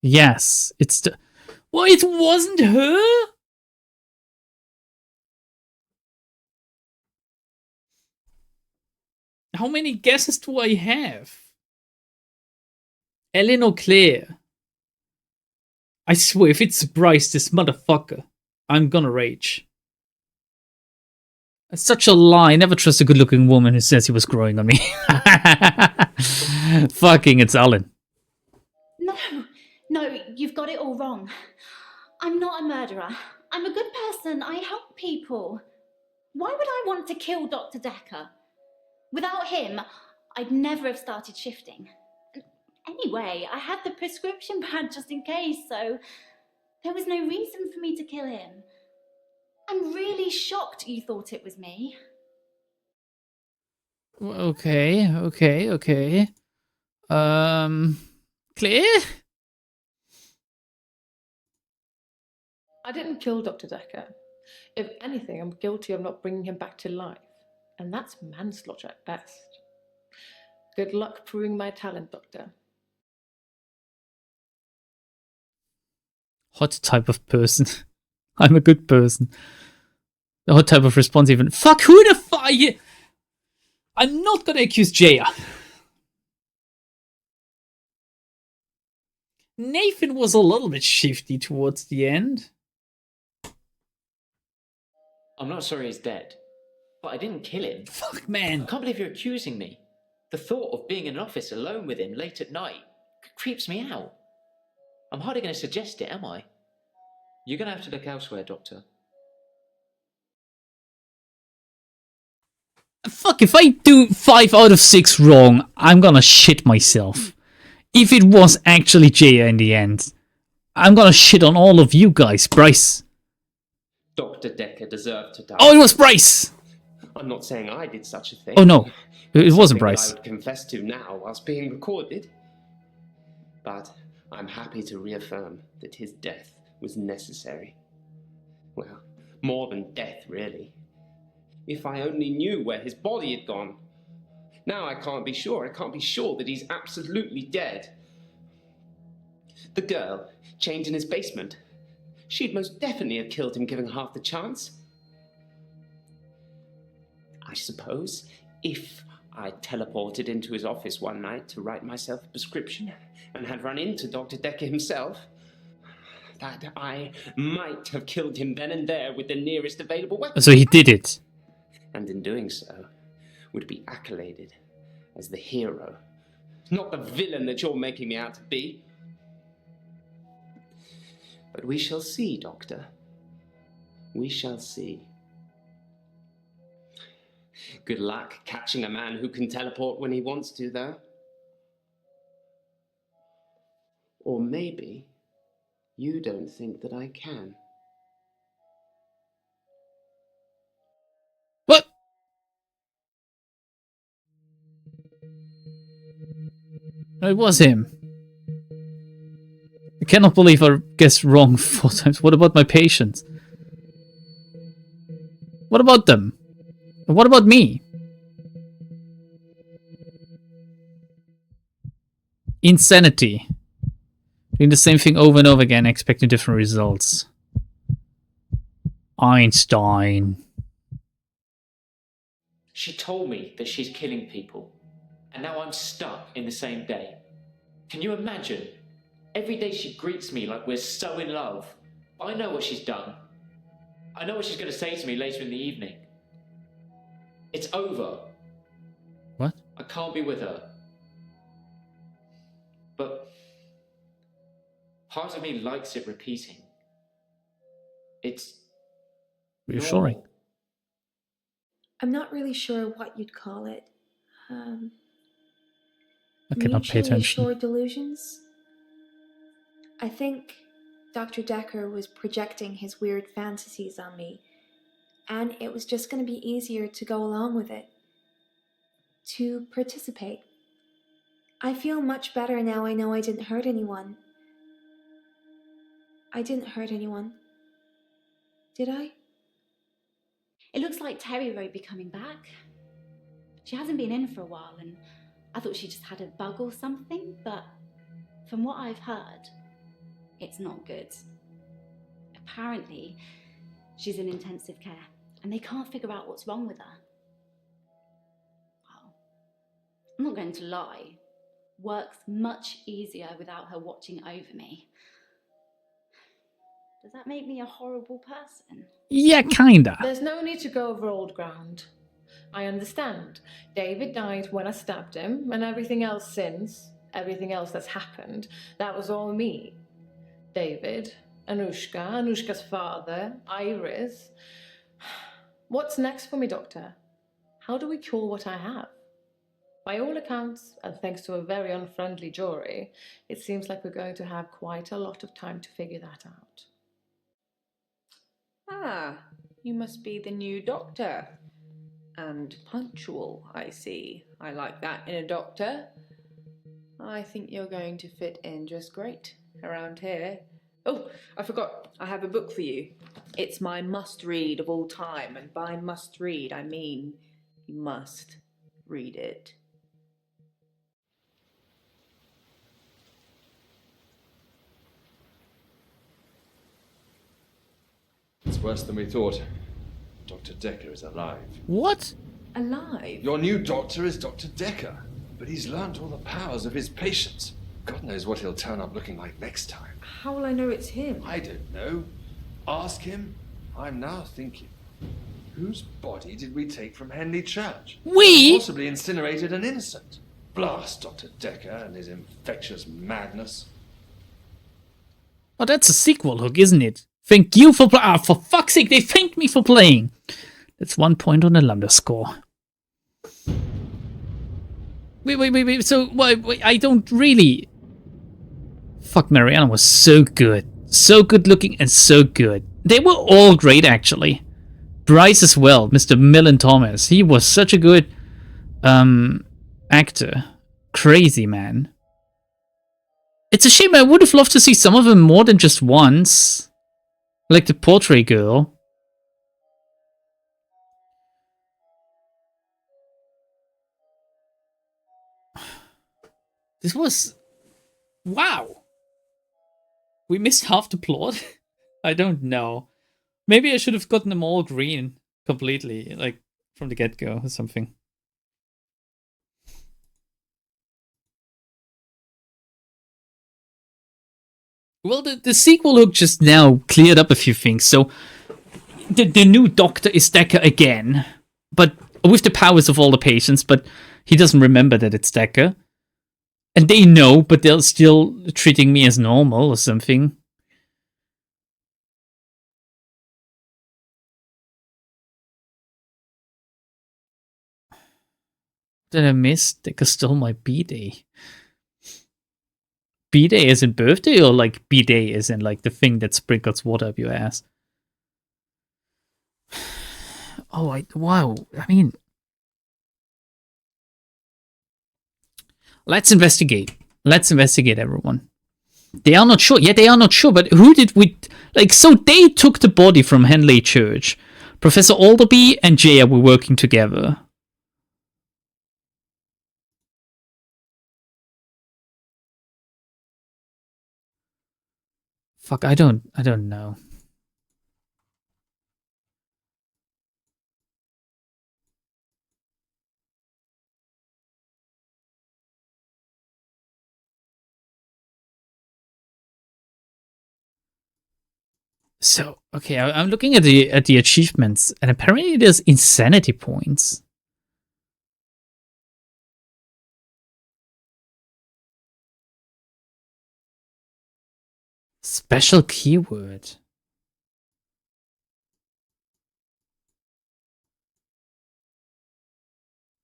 Yes, it's the... Well, it wasn't her? How many guesses do I have? Ellen or Claire? I swear, if it's Bryce, this motherfucker, I'm gonna rage. It's such a lie. Never trust a good-looking woman who says he was growing on me. Fucking, it's Alan. No, you've got it all wrong. I'm not a murderer. I'm a good person. I help people. Why would I want to kill Dr. Dekker? Without him, I'd never have started shifting. Anyway, I had the prescription pad just in case, so there was no reason for me to kill him. I'm really shocked you thought it was me. Okay. Claire? I didn't kill Dr. Dekker. If anything, I'm guilty of not bringing him back to life. And that's manslaughter at best. Good luck proving my talent, Doctor. Hot type of person. I'm a good person. The hot type of response even. Fuck, who the fuck are you? I'm not gonna accuse Jaya. Nathan was a little bit shifty towards the end. I'm not sorry he's dead, but I didn't kill him. Fuck, I man. can't believe you're accusing me. The thought of being in an office alone with him late at night creeps me out. I'm hardly going to suggest it, am I? You're going to have to look elsewhere, Doctor. Fuck, if I do 5 out of 6 wrong, I'm gonna shit myself. If it was actually Jaya in the end, I'm gonna shit on all of you guys. Bryce. Dr. Dekker deserved to die. Oh, it was Bryce! I'm not saying I did such a thing. Oh no, it wasn't Something Bryce. that I would confess to now whilst being recorded. But I'm happy to reaffirm that his death was necessary. Well, more than death, really. If I only knew where his body had gone. Now I can't be sure. I can't be sure that he's absolutely dead. The girl, chained in his basement. She'd most definitely have killed him given half the chance. I suppose if I teleported into his office one night to write myself a prescription and had run into Dr. Dekker himself, that I might have killed him then and there with the nearest available weapon. So he did it. And in doing so, would be accoladed as the hero, not the villain that you're making me out to be. But we shall see, Doctor. We shall see. Good luck catching a man who can teleport when he wants to, though. Or maybe you don't think that I can. What? No, it was him. I cannot believe I guessed wrong 4 times. What about my patients? What about them? And what about me? Insanity. Doing the same thing over and over again, expecting different results. Einstein. She told me that she's killing people, and now I'm stuck in the same day. Can you imagine? Every day she greets me like we're so in love. But I know what she's done. I know what she's going to say to me later in the evening. It's over. What? I can't be with her. But part of me likes it repeating. It's Reassuring. normal. I'm not really sure what you'd call it. I cannot pay Mutually attention. assured delusions? I think Dr. Dekker was projecting his weird fantasies on me, and it was just going to be easier to go along with it, to participate. I feel much better now I know I didn't hurt anyone. I didn't hurt anyone. Did I? It looks like Terry won't be coming back. She hasn't been in for a while, and I thought she just had a bug or something, but from what I've heard, it's not good. Apparently, she's in intensive care, and they can't figure out what's wrong with her. Well, I'm not going to lie. Work's much easier without her watching over me. Does that make me a horrible person? Yeah, kinda. There's no need to go over old ground. I understand. David died when I stabbed him, and everything else since, everything else that's happened, that was all me. David, Anushka's father, Iris. What's next for me, Doctor? How do we cure what I have? By all accounts, and thanks to a very unfriendly jury, it seems like we're going to have quite a lot of time to figure that out. Ah, you must be the new doctor. And punctual, I see. I like that in a doctor. I think you're going to fit in just great around here. Oh, I forgot. I have a book for you. It's my must-read of all time, and by must-read, I mean you must read it. It's worse than we thought. Dr. Dekker is alive. What? Alive? Your new doctor is Dr. Dekker, but he's learnt all the powers of his patients. God knows what he'll turn up looking like next time. How will I know it's him? I don't know. Ask him. I'm now thinking, whose body did we take from Henley Church? We? Possibly incinerated an innocent. Blast Dr. Dekker and his infectious madness. Oh, that's a sequel hook, isn't it? Thank you for for fuck's sake, they thanked me for playing. That's 1 point on the lambda score. Wait. So, wait, I don't really... Fuck, Mariana was so good. So good looking and so good. They were all great, actually. Bryce as well, Mr. Millen Thomas. He was such a good actor. Crazy, man. It's a shame. I would have loved to see some of them more than just once. Like the portrait girl. This was... Wow. We missed half the plot? I don't know. Maybe I should have gotten them all green completely, like from the get-go or something. Well, the sequel hook just now cleared up a few things. So the new doctor is Dekker again, but with the powers of all the patients, but he doesn't remember that it's Dekker. And they know, but they're still treating me as normal or something. Did I miss? Dekker stole my B-Day. B-Day as in birthday, or like B-Day as in like the thing that sprinkles water up your ass? Oh, wow. I mean... Let's investigate. Let's investigate, everyone. They are not sure. Yeah, they are not sure, but who did we... Like, so they took the body from Henley Church. Professor Alderby and Jaya were working together. Fuck, I don't know. So, okay, I'm looking at the achievements, and apparently there's insanity points. Special keyword.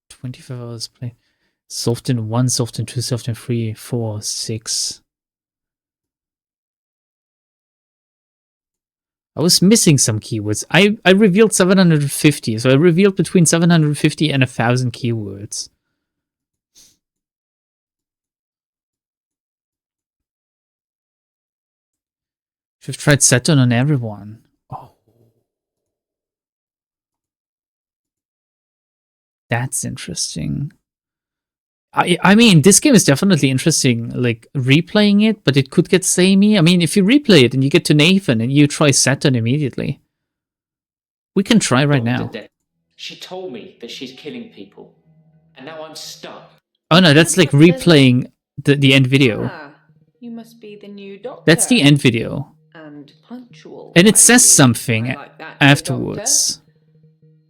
"25 hours play. Soft in 1, soft in 2, soft in 3, 4, 6. I was missing some keywords. I revealed 750, so I revealed between 750 and 1,000 keywords. Should have tried Saturn on everyone. Oh. That's interesting. I mean, this game is definitely interesting, like, replaying it, but it could get samey. I mean, if you replay it and you get to Nathan and you try Saturn immediately, we can try right now. She told me that she's killing people, and now I'm stuck. Oh no, that's like replaying the end video. Ah, you must be the new doctor. That's the end video. And punctual. And it says something like that, afterwards.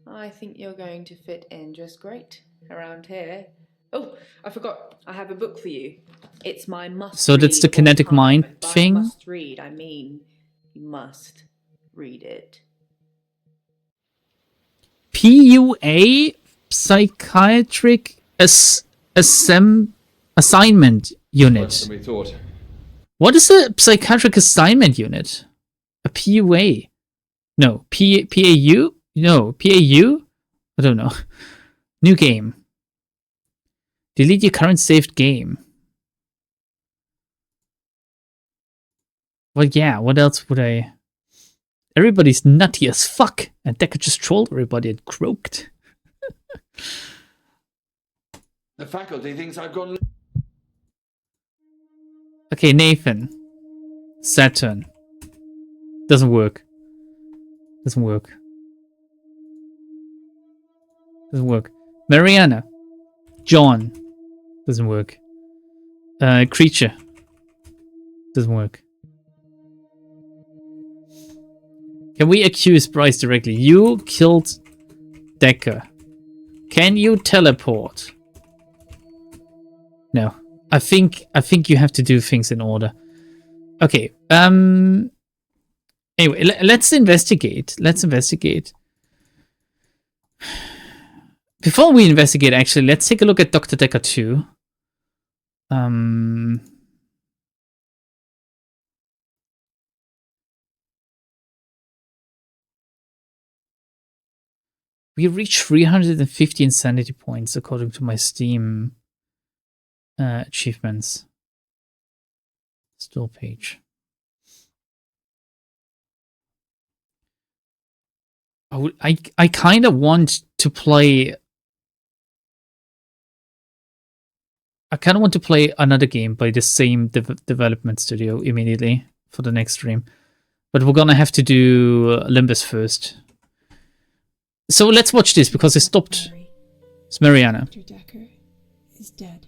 I think you're going to fit in just great around here. Oh, I forgot. I have a book for you. It's my must. So that's the kinetic mind thing? Must read. I mean, you must read it. PUA, Psychiatric Assignment Unit. Worse than we thought. What is a Psychiatric Assignment Unit? A PUA? No. PAU? No. PAU? I don't know. New game. Delete your current saved game. Well, yeah, what else would I... Everybody's nutty as fuck, and Dekker just trolled everybody and croaked. The faculty thinks I've gone... Okay, Nathan. Saturn. Doesn't work. Doesn't work. Doesn't work. Mariana. John. Doesn't work. Creature. Doesn't work. Can we accuse Bryce directly? You killed Dekker. Can you teleport? No. I think you have to do things in order. Okay. Anyway, let's investigate. Let's investigate. Before we investigate, actually, let's take a look at Dr. Dekker 2. We reached 350 insanity points according to my Steam achievements. Still page. I kind of want to play. I kind of want to play another game by the same development studio immediately for the next stream, but we're gonna have to do Limbus first. So let's watch this because it stopped. It's Mariana. Dr. Dekker is dead.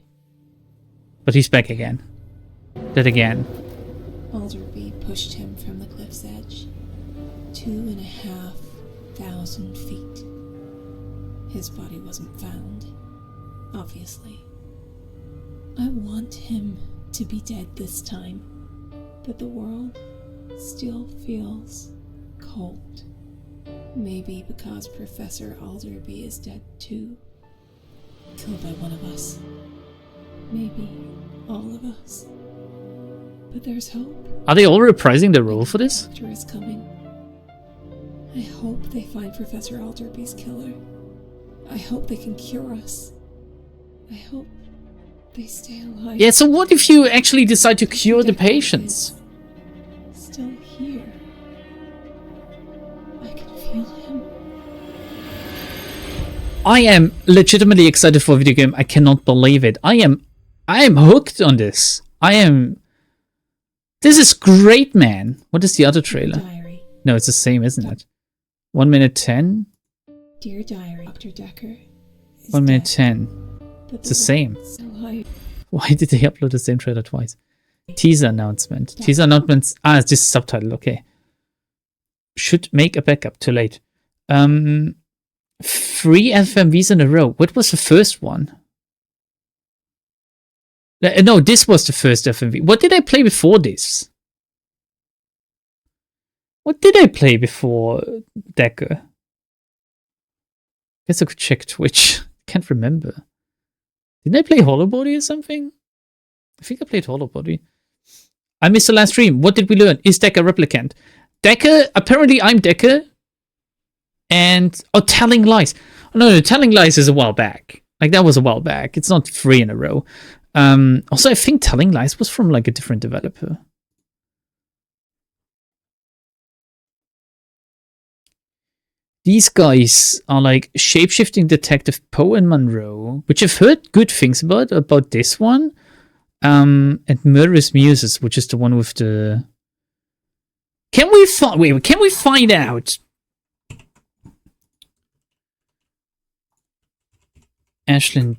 But he's back again. Dead again. Alderby pushed him from the cliff's edge. 2,500 feet. His body wasn't found, obviously. I want him to be dead this time, but the world still feels cold. Maybe because Professor Alderby is dead too. Killed by one of us. Maybe all of us. But there's hope. Are they all reprising their role for this? The doctor is coming. I hope they find Professor Alderby's killer. I hope they can cure us. I hope they stay alive. Yeah, so what if you actually decide to cure the patients? Still here. I can feel him. I am legitimately excited for a video game. I cannot believe it. I am hooked on this. This is great, man. What is the other trailer? Diary. No, it's the same, isn't it? 1 minute 10? Dear Diary, Dr. Dekker is 1 minute dead, 10. It's the same. still alive. Why did they upload the same trailer twice? Teaser announcement. Teaser announcements. Ah, it's just subtitle. Okay. Should make a backup. Too late. 3 FMVs in a row. What was the first one? No, this was the first FMV. What did I play before this? What did I play before Dekker? Guess I could check Twitch. Can't remember. Didn't I play Hollow Body or something? I think I played Hollow Body. I missed the last stream. What did we learn? Is Dekker a replicant? Dekker, apparently I'm Dekker. And, Telling Lies. No, Telling Lies is a while back. Like, that was a while back. It's not 3 in a row. Also, I think Telling Lies was from, like, a different developer. These guys are, like, Shapeshifting Detective Poe and Monroe, which I've heard good things about this one. And Murderous Muses, which is the one with the... Can we find out? Ashlyn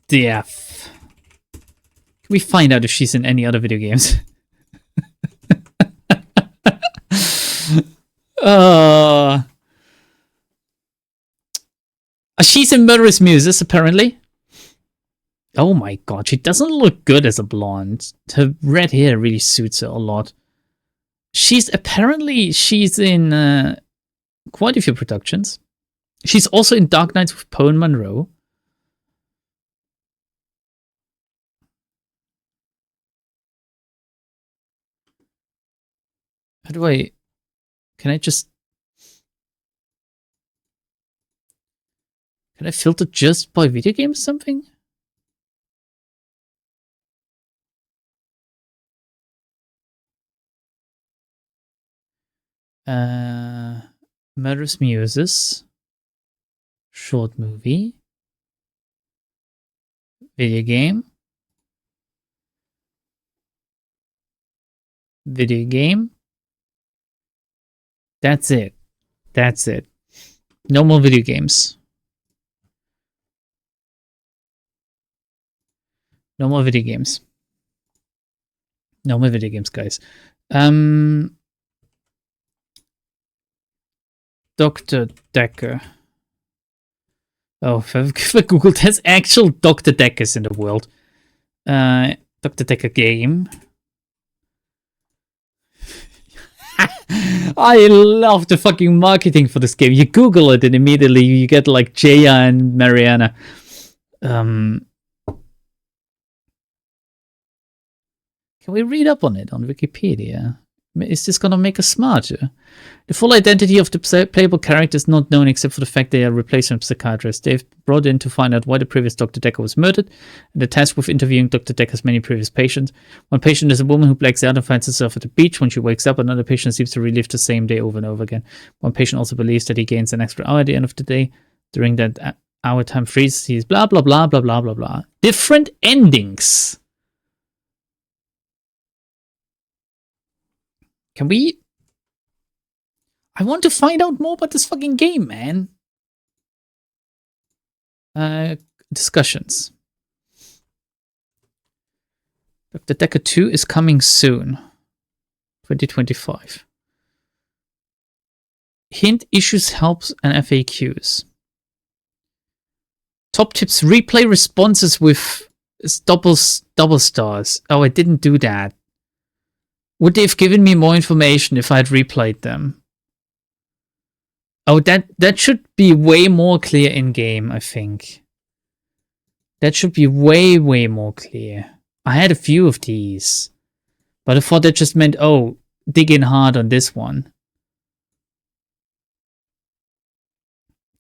Death. Can we find out if she's in any other video games? She's in Murderous Muses, apparently. Oh my god, she doesn't look good as a blonde. Her red hair really suits her a lot. She's in quite a few productions. She's also in Dark Knights with Poe and Monroe. How do I... Can I filter just by video games or something? Murderous Muses. Short movie. Video game. Video game. That's it. That's it. No more video games. No more video games. No more video games, guys. Dr. Dekker. Oh, if I googled, there's actual Dr. Dekkers in the world. Dr. Dekker game. I love the fucking marketing for this game. You Google it and immediately you get like Jaya and Mariana. Can we read up on it on Wikipedia? Is this gonna make us smarter? The full identity of the playable character is not known except for the fact they are replacement psychiatrists. They've brought in to find out why the previous Dr. Dekker was murdered, and they're tasked with interviewing Dr. Dekker's many previous patients. One patient is a woman who blacks out and finds herself at the beach. When she wakes up, another patient seems to relive the same day over and over again. One patient also believes that he gains an extra hour at the end of the day. During that hour time freeze, he's blah blah blah blah blah blah blah. Different endings. Can we... I want to find out more about this fucking game, man. Discussions. Dr. Dekker 2 is coming soon. 2025. Hint, issues, helps, and FAQs. Top tips, replay responses with double stars. Oh, I didn't do that. Would they have given me more information if I had replayed them? Oh, that should be way more clear in-game, I think. That should be way, way more clear. I had a few of these. But I thought that just meant, oh, dig in hard on this one.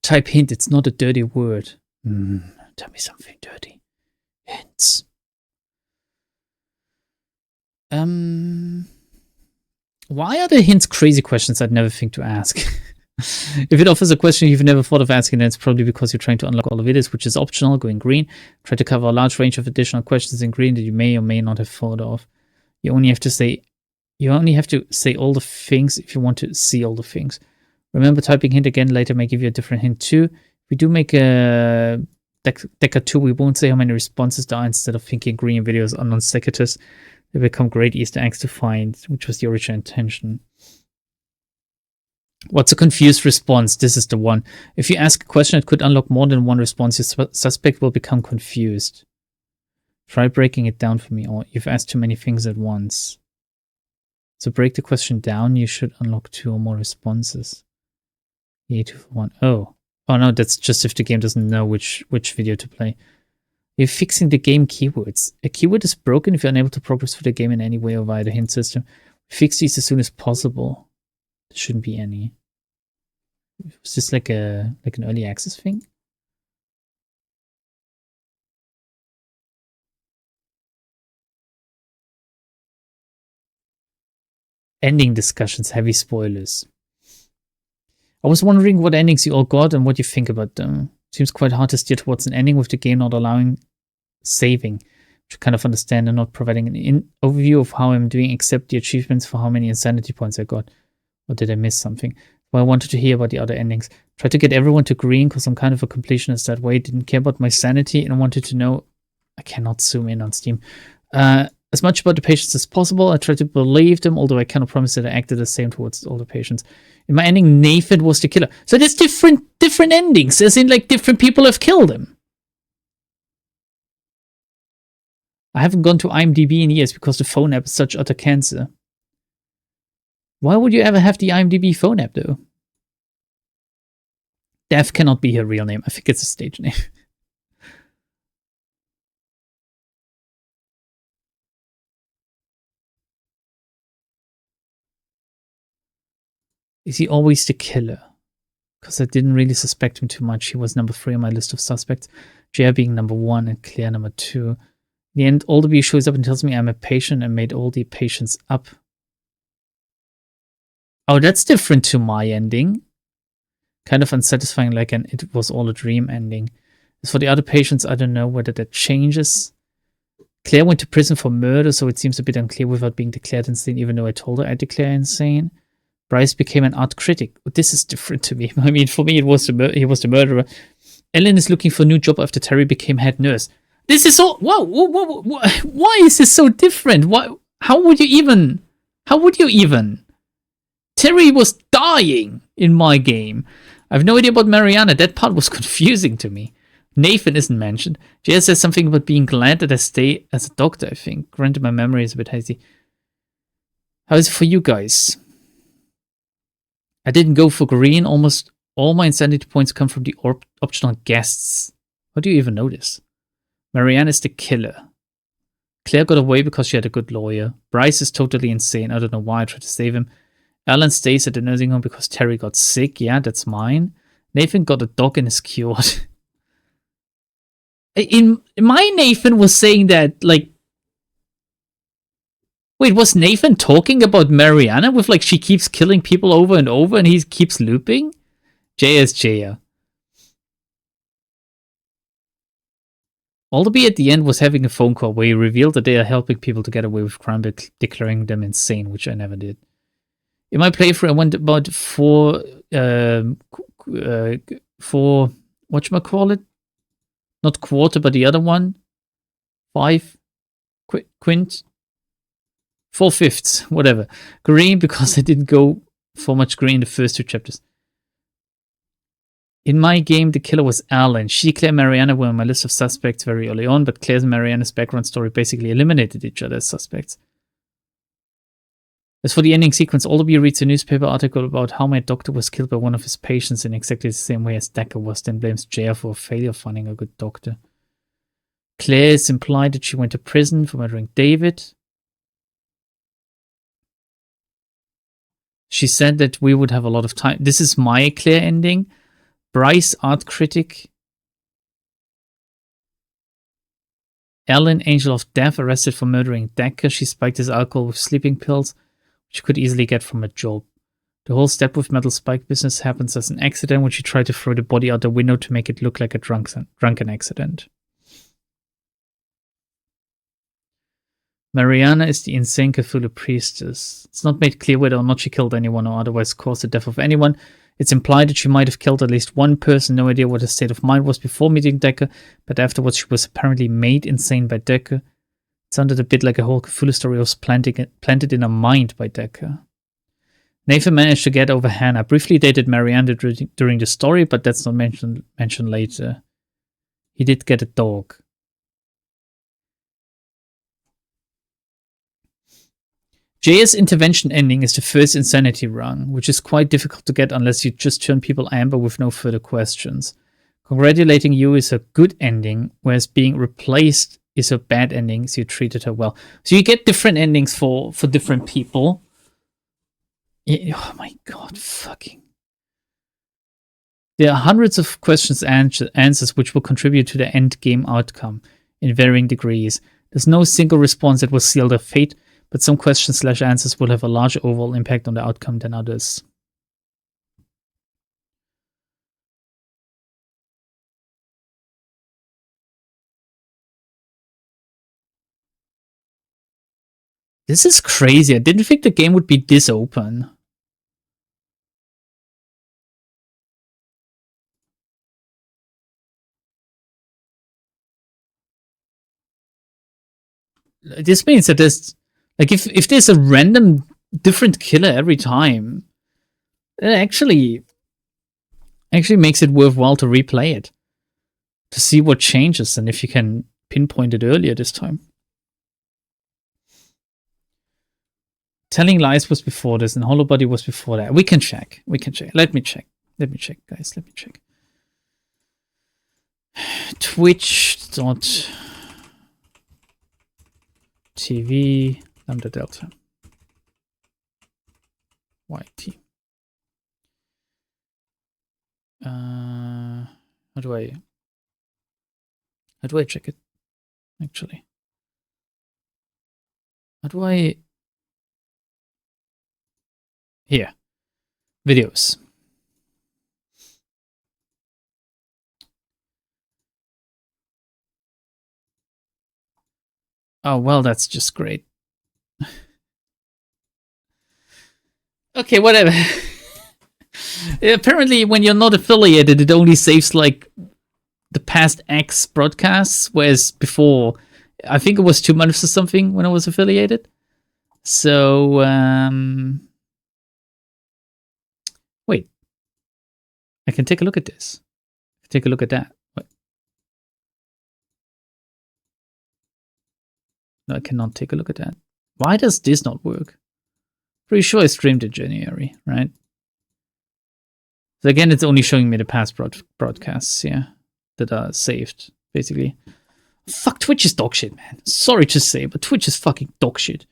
Type hint, it's not a dirty word. Tell me something dirty. Hints. Why are the hints crazy questions I'd never think to ask? If it offers a question you've never thought of asking, then it's probably because you're trying to unlock all of it, which is optional, going green. Try to cover a large range of additional questions in green that you may or may not have thought of. You only have to say all the things if you want to see all the things. Remember, typing hint again later may give you a different hint too. If we do make a Dekker 2, we won't say how many responses there are. Instead of thinking green videos are non sequiturs, they become great Easter eggs to find, which was the original intention. What's a confused response? This is the one. If you ask a question that could unlock more than one response, your suspect will become confused. Try breaking it down for me, or you've asked too many things at once. To break the question down, you should unlock 2 or more responses. Yeah, 2 for 1. Oh no, that's just if the game doesn't know which video to play. You're fixing the game keywords. A keyword is broken if you're unable to progress through the game in any way or via the hint system. Fix these as soon as possible. There shouldn't be any. Was this like an early access thing? Ending discussions, heavy spoilers. I was wondering what endings you all got and what you think about them. Seems quite hard to steer towards an ending with the game not allowing saving, which I kind of understand, and not providing an overview of how I'm doing except the achievements for how many insanity points I got. Or did I miss something? Well, I wanted to hear about the other endings. Tried to get everyone to green because I'm kind of a completionist that way. Didn't care about my sanity and wanted to know. I cannot zoom in on Steam. As much about the patients as possible. I tried to believe them, although I cannot promise that I acted the same towards all the patients. In my ending, Nathan was the killer. So there's different endings, as in like different people have killed him. I haven't gone to IMDb in years because the phone app is such utter cancer. Why would you ever have the IMDb phone app though? Dev cannot be her real name. I think it's a stage name. Is he always the killer? Because I didn't really suspect him too much. He was number 3 on my list of suspects. Jaya being number 1 and Claire number 2. In the end, Alderby shows up and tells me I'm a patient and made all the patients up. Oh, that's different to my ending. Kind of unsatisfying, like an it was all a dream ending. As for the other patients, I don't know whether that changes. Claire went to prison for murder, so it seems a bit unclear without being declared insane, even though I told her I declare insane. Bryce became an art critic. This is different to me. I mean, for me, he was the murderer. Ellen is looking for a new job after Terry became head nurse. This is so... Whoa, why is this so different? How would you even... Terry was dying in my game. I have no idea about Mariana. That part was confusing to me. Nathan isn't mentioned. Jaya says something about being glad that I stay as a doctor, I think. Granted, my memory is a bit hazy. How is it for you guys? I didn't go for green. Almost all my insanity points come from the optional guests. How do you even know this? Marianne is the killer. Claire got away because she had a good lawyer. Bryce is totally insane. I don't know why I tried to save him. Alan stays at the nursing home because Terry got sick. Yeah, that's mine. Nathan got a dog and is cured. My Nathan was saying that, like... Wait, was Nathan talking about Mariana with, like, she keeps killing people over and over and he keeps looping? Jaya is Jaya. Alderby at the end was having a phone call where he revealed that they are helping people to get away with crime by declaring them insane, which I never did. In my playthrough, I went about four whatchamacallit? Not quarter, but the other one. 5 quint. 4/5, whatever. Green, because I didn't go for much green in the first 2 chapters. In my game, the killer was Alan. She, Claire, and Mariana were on my list of suspects very early on, but Claire's and Mariana's background story basically eliminated each other as suspects. As for the ending sequence, Alderby reads a newspaper article about how my doctor was killed by one of his patients in exactly the same way as Dekker was, then blames Jaya for a failure of finding a good doctor. Claire is implied that she went to prison for murdering David. She said that we would have a lot of time. This is my Claire ending. Bryce, art critic. Ellen, angel of death, arrested for murdering Dekker. She spiked his alcohol with sleeping pills, which you could easily get from a job. The whole step with metal spike business happens as an accident when she tried to throw the body out the window to make it look like a drunken accident. Mariana is the insane Cthulhu priestess. It's not made clear whether or not she killed anyone or otherwise caused the death of anyone. It's implied that she might have killed at least one person. No idea what her state of mind was before meeting Dekker, but afterwards she was apparently made insane by Dekker. It sounded a bit like a whole Cthulhu story was planted in her mind by Dekker. Nathan managed to get over Hannah. Briefly dated Mariana during the story, but that's not mentioned later. He did get a dog. Jaya's intervention ending is the first insanity rung, which is quite difficult to get unless you just turn people amber with no further questions. Congratulating you is a good ending, whereas being replaced is a bad ending, so you treated her well. So you get different endings for different people. Yeah, oh my god, fucking. There are hundreds of questions and answers which will contribute to the end game outcome in varying degrees. There's no single response that will seal their fate, but some questions/answers will have a larger overall impact on the outcome than others. This is crazy. I didn't think the game would be this open. This means that there's, like, if there's a random different killer every time, it actually makes it worthwhile to replay it, to see what changes and if you can pinpoint it earlier this time. Telling lies was before this, and Hollow Body was before that. We can check. Let me check, guys. Let me check. Twitch.tv lambdadeltaYT. How do I check it? Actually, how do I? Here, videos. Oh, well, that's just great. Okay, whatever. Apparently, when you're not affiliated, it only saves, like, the past X broadcasts, whereas before, I think it was 2 months or something when I was affiliated. So, wait. I can take a look at this. Take a look at that. What? No, I cannot take a look at that. Why does this not work? Pretty sure I streamed in January, right? So again, it's only showing me the past broadcasts here that are saved, basically. Fuck, Twitch is dog shit, man. Sorry to say, but Twitch is fucking dog shit.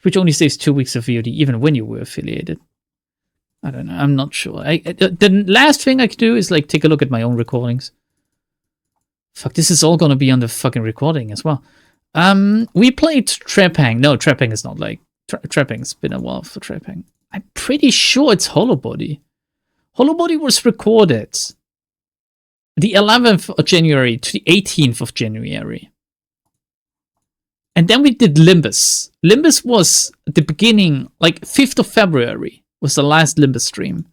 Twitch only saves 2 weeks of VOD, even when you were affiliated. I don't know. I'm not sure. The last thing I could do is, like, take a look at my own recordings. Fuck, this is all gonna be on the fucking recording as well. We played Trepang. No, Trepang is not, like... Trepang's been a while for Trepang. I'm pretty sure it's Hollow Body. Hollow Body was recorded the 11th of January to the 18th of January. And then we did Limbus. Limbus was at the beginning, like 5th of February was the last Limbus stream.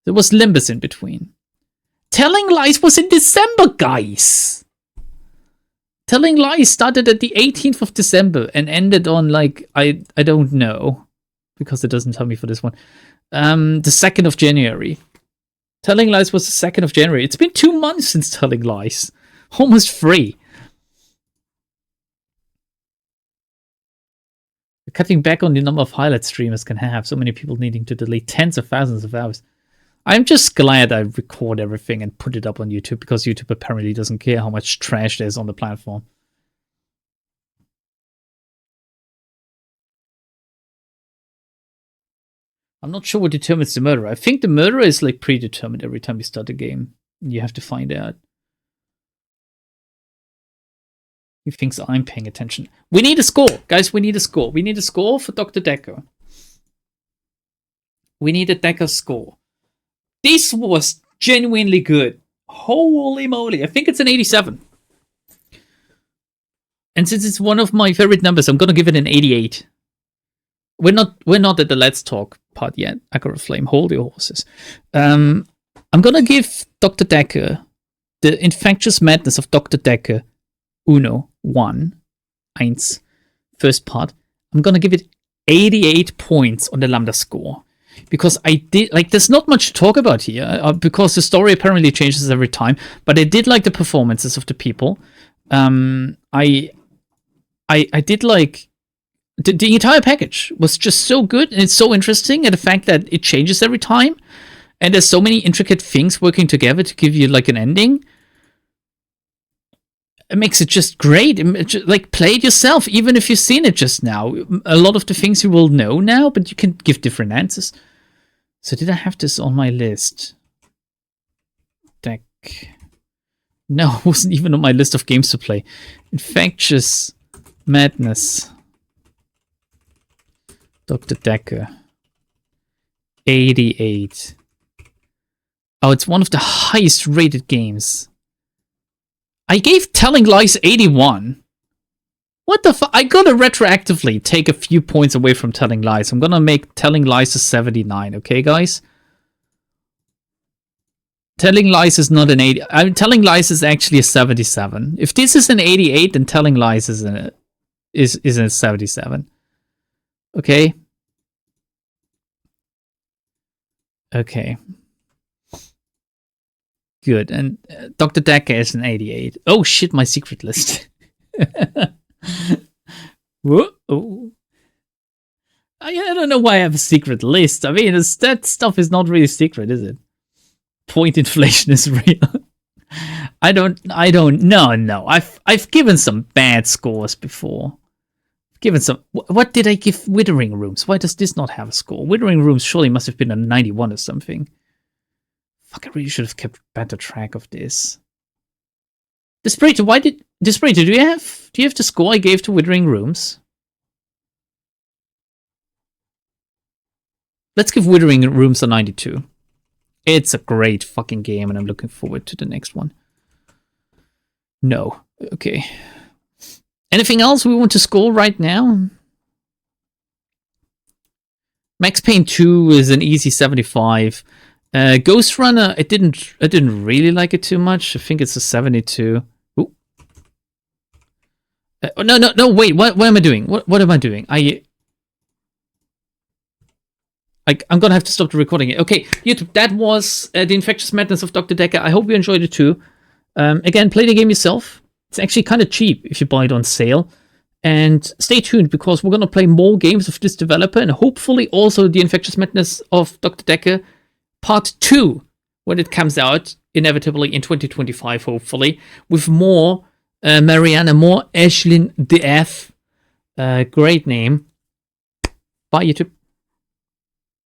There was Limbus in between. Telling Lies was in December, guys! Telling Lies started at the 18th of December and ended on, like, I don't know, because it doesn't tell me for this one. The 2nd of January. Telling Lies was the 2nd of January. It's been 2 months since Telling Lies. Almost 3. Cutting back on the number of highlight streamers can have so many people needing to delete tens of thousands of hours. I'm just glad I record everything and put it up on YouTube, because YouTube apparently doesn't care how much trash there's on the platform. I'm not sure what determines the murderer. I think the murderer is, like, predetermined every time you start the game. You have to find out. He thinks I'm paying attention. We need a score, guys. We need a score. We need a score for Dr. Dekker. We need a Dekker score. This was genuinely good. Holy moly. I think it's an 87. And since it's one of my favorite numbers, I'm going to give it an 88. We're not at the Let's Talk part yet. I got a flame. Hold your horses. I'm going to give Dr. Dekker, the Infectious Madness of Dr. Dekker, Uno, 1, first part. I'm going to give it 88 points on the Lambda score. Because I did, like, there's not much to talk about here, because the story apparently changes every time, but I did like the performances of the people. I did like, the entire package was just so good, and it's so interesting, and the fact that it changes every time, and there's so many intricate things working together to give you, like, an ending. it makes it just great. Like, play it yourself, even if you've seen it just now. A lot of the things you will know now, but you can give different answers. So did I have this on my list? Deck. No, it wasn't even on my list of games to play. Infectious Madness. Dr. Dekker. 88. Oh, it's one of the highest rated games. I gave Telling Lies 81. What the fuck? I gotta retroactively take a few points away from Telling Lies. I'm gonna make Telling Lies a 79, okay, guys? Telling Lies is not an 80. Telling Lies is actually a 77. If this is an 88, then Telling Lies is a 77. Okay? Okay. Good. And Dr. Dekker is an 88. Oh shit, my secret list. Whoa. I don't know why I have a secret list. I mean, that stuff is not really secret, is it? Point inflation is real. I don't. No. I've given some bad scores before. Given some. What did I give Withering Rooms? Why does this not have a score? Withering Rooms surely must have been a 91 or something. Fuck! I really should have kept better track of this. Desperator, do you have the score I gave to Withering Rooms? Let's give Withering Rooms a 92. It's a great fucking game, and I'm looking forward to the next one. No. Okay. Anything else we want to score right now? Max Payne 2 is an easy 75. Ghost Runner, I didn't really like it too much. I think it's a 72. Ooh. No, wait, what am I doing? What am I doing? I'm gonna have to stop the recording. Okay, YouTube, that was the Infectious Madness of Dr. Dekker. I hope you enjoyed it too. Again, play the game yourself. It's actually kind of cheap if you buy it on sale. And stay tuned, because we're gonna play more games of this developer, and hopefully also the Infectious Madness of Dr. Dekker Part 2, when it comes out, inevitably in 2025, hopefully, with more Mariana, more Ashlyn DF. Great name. Bye, YouTube.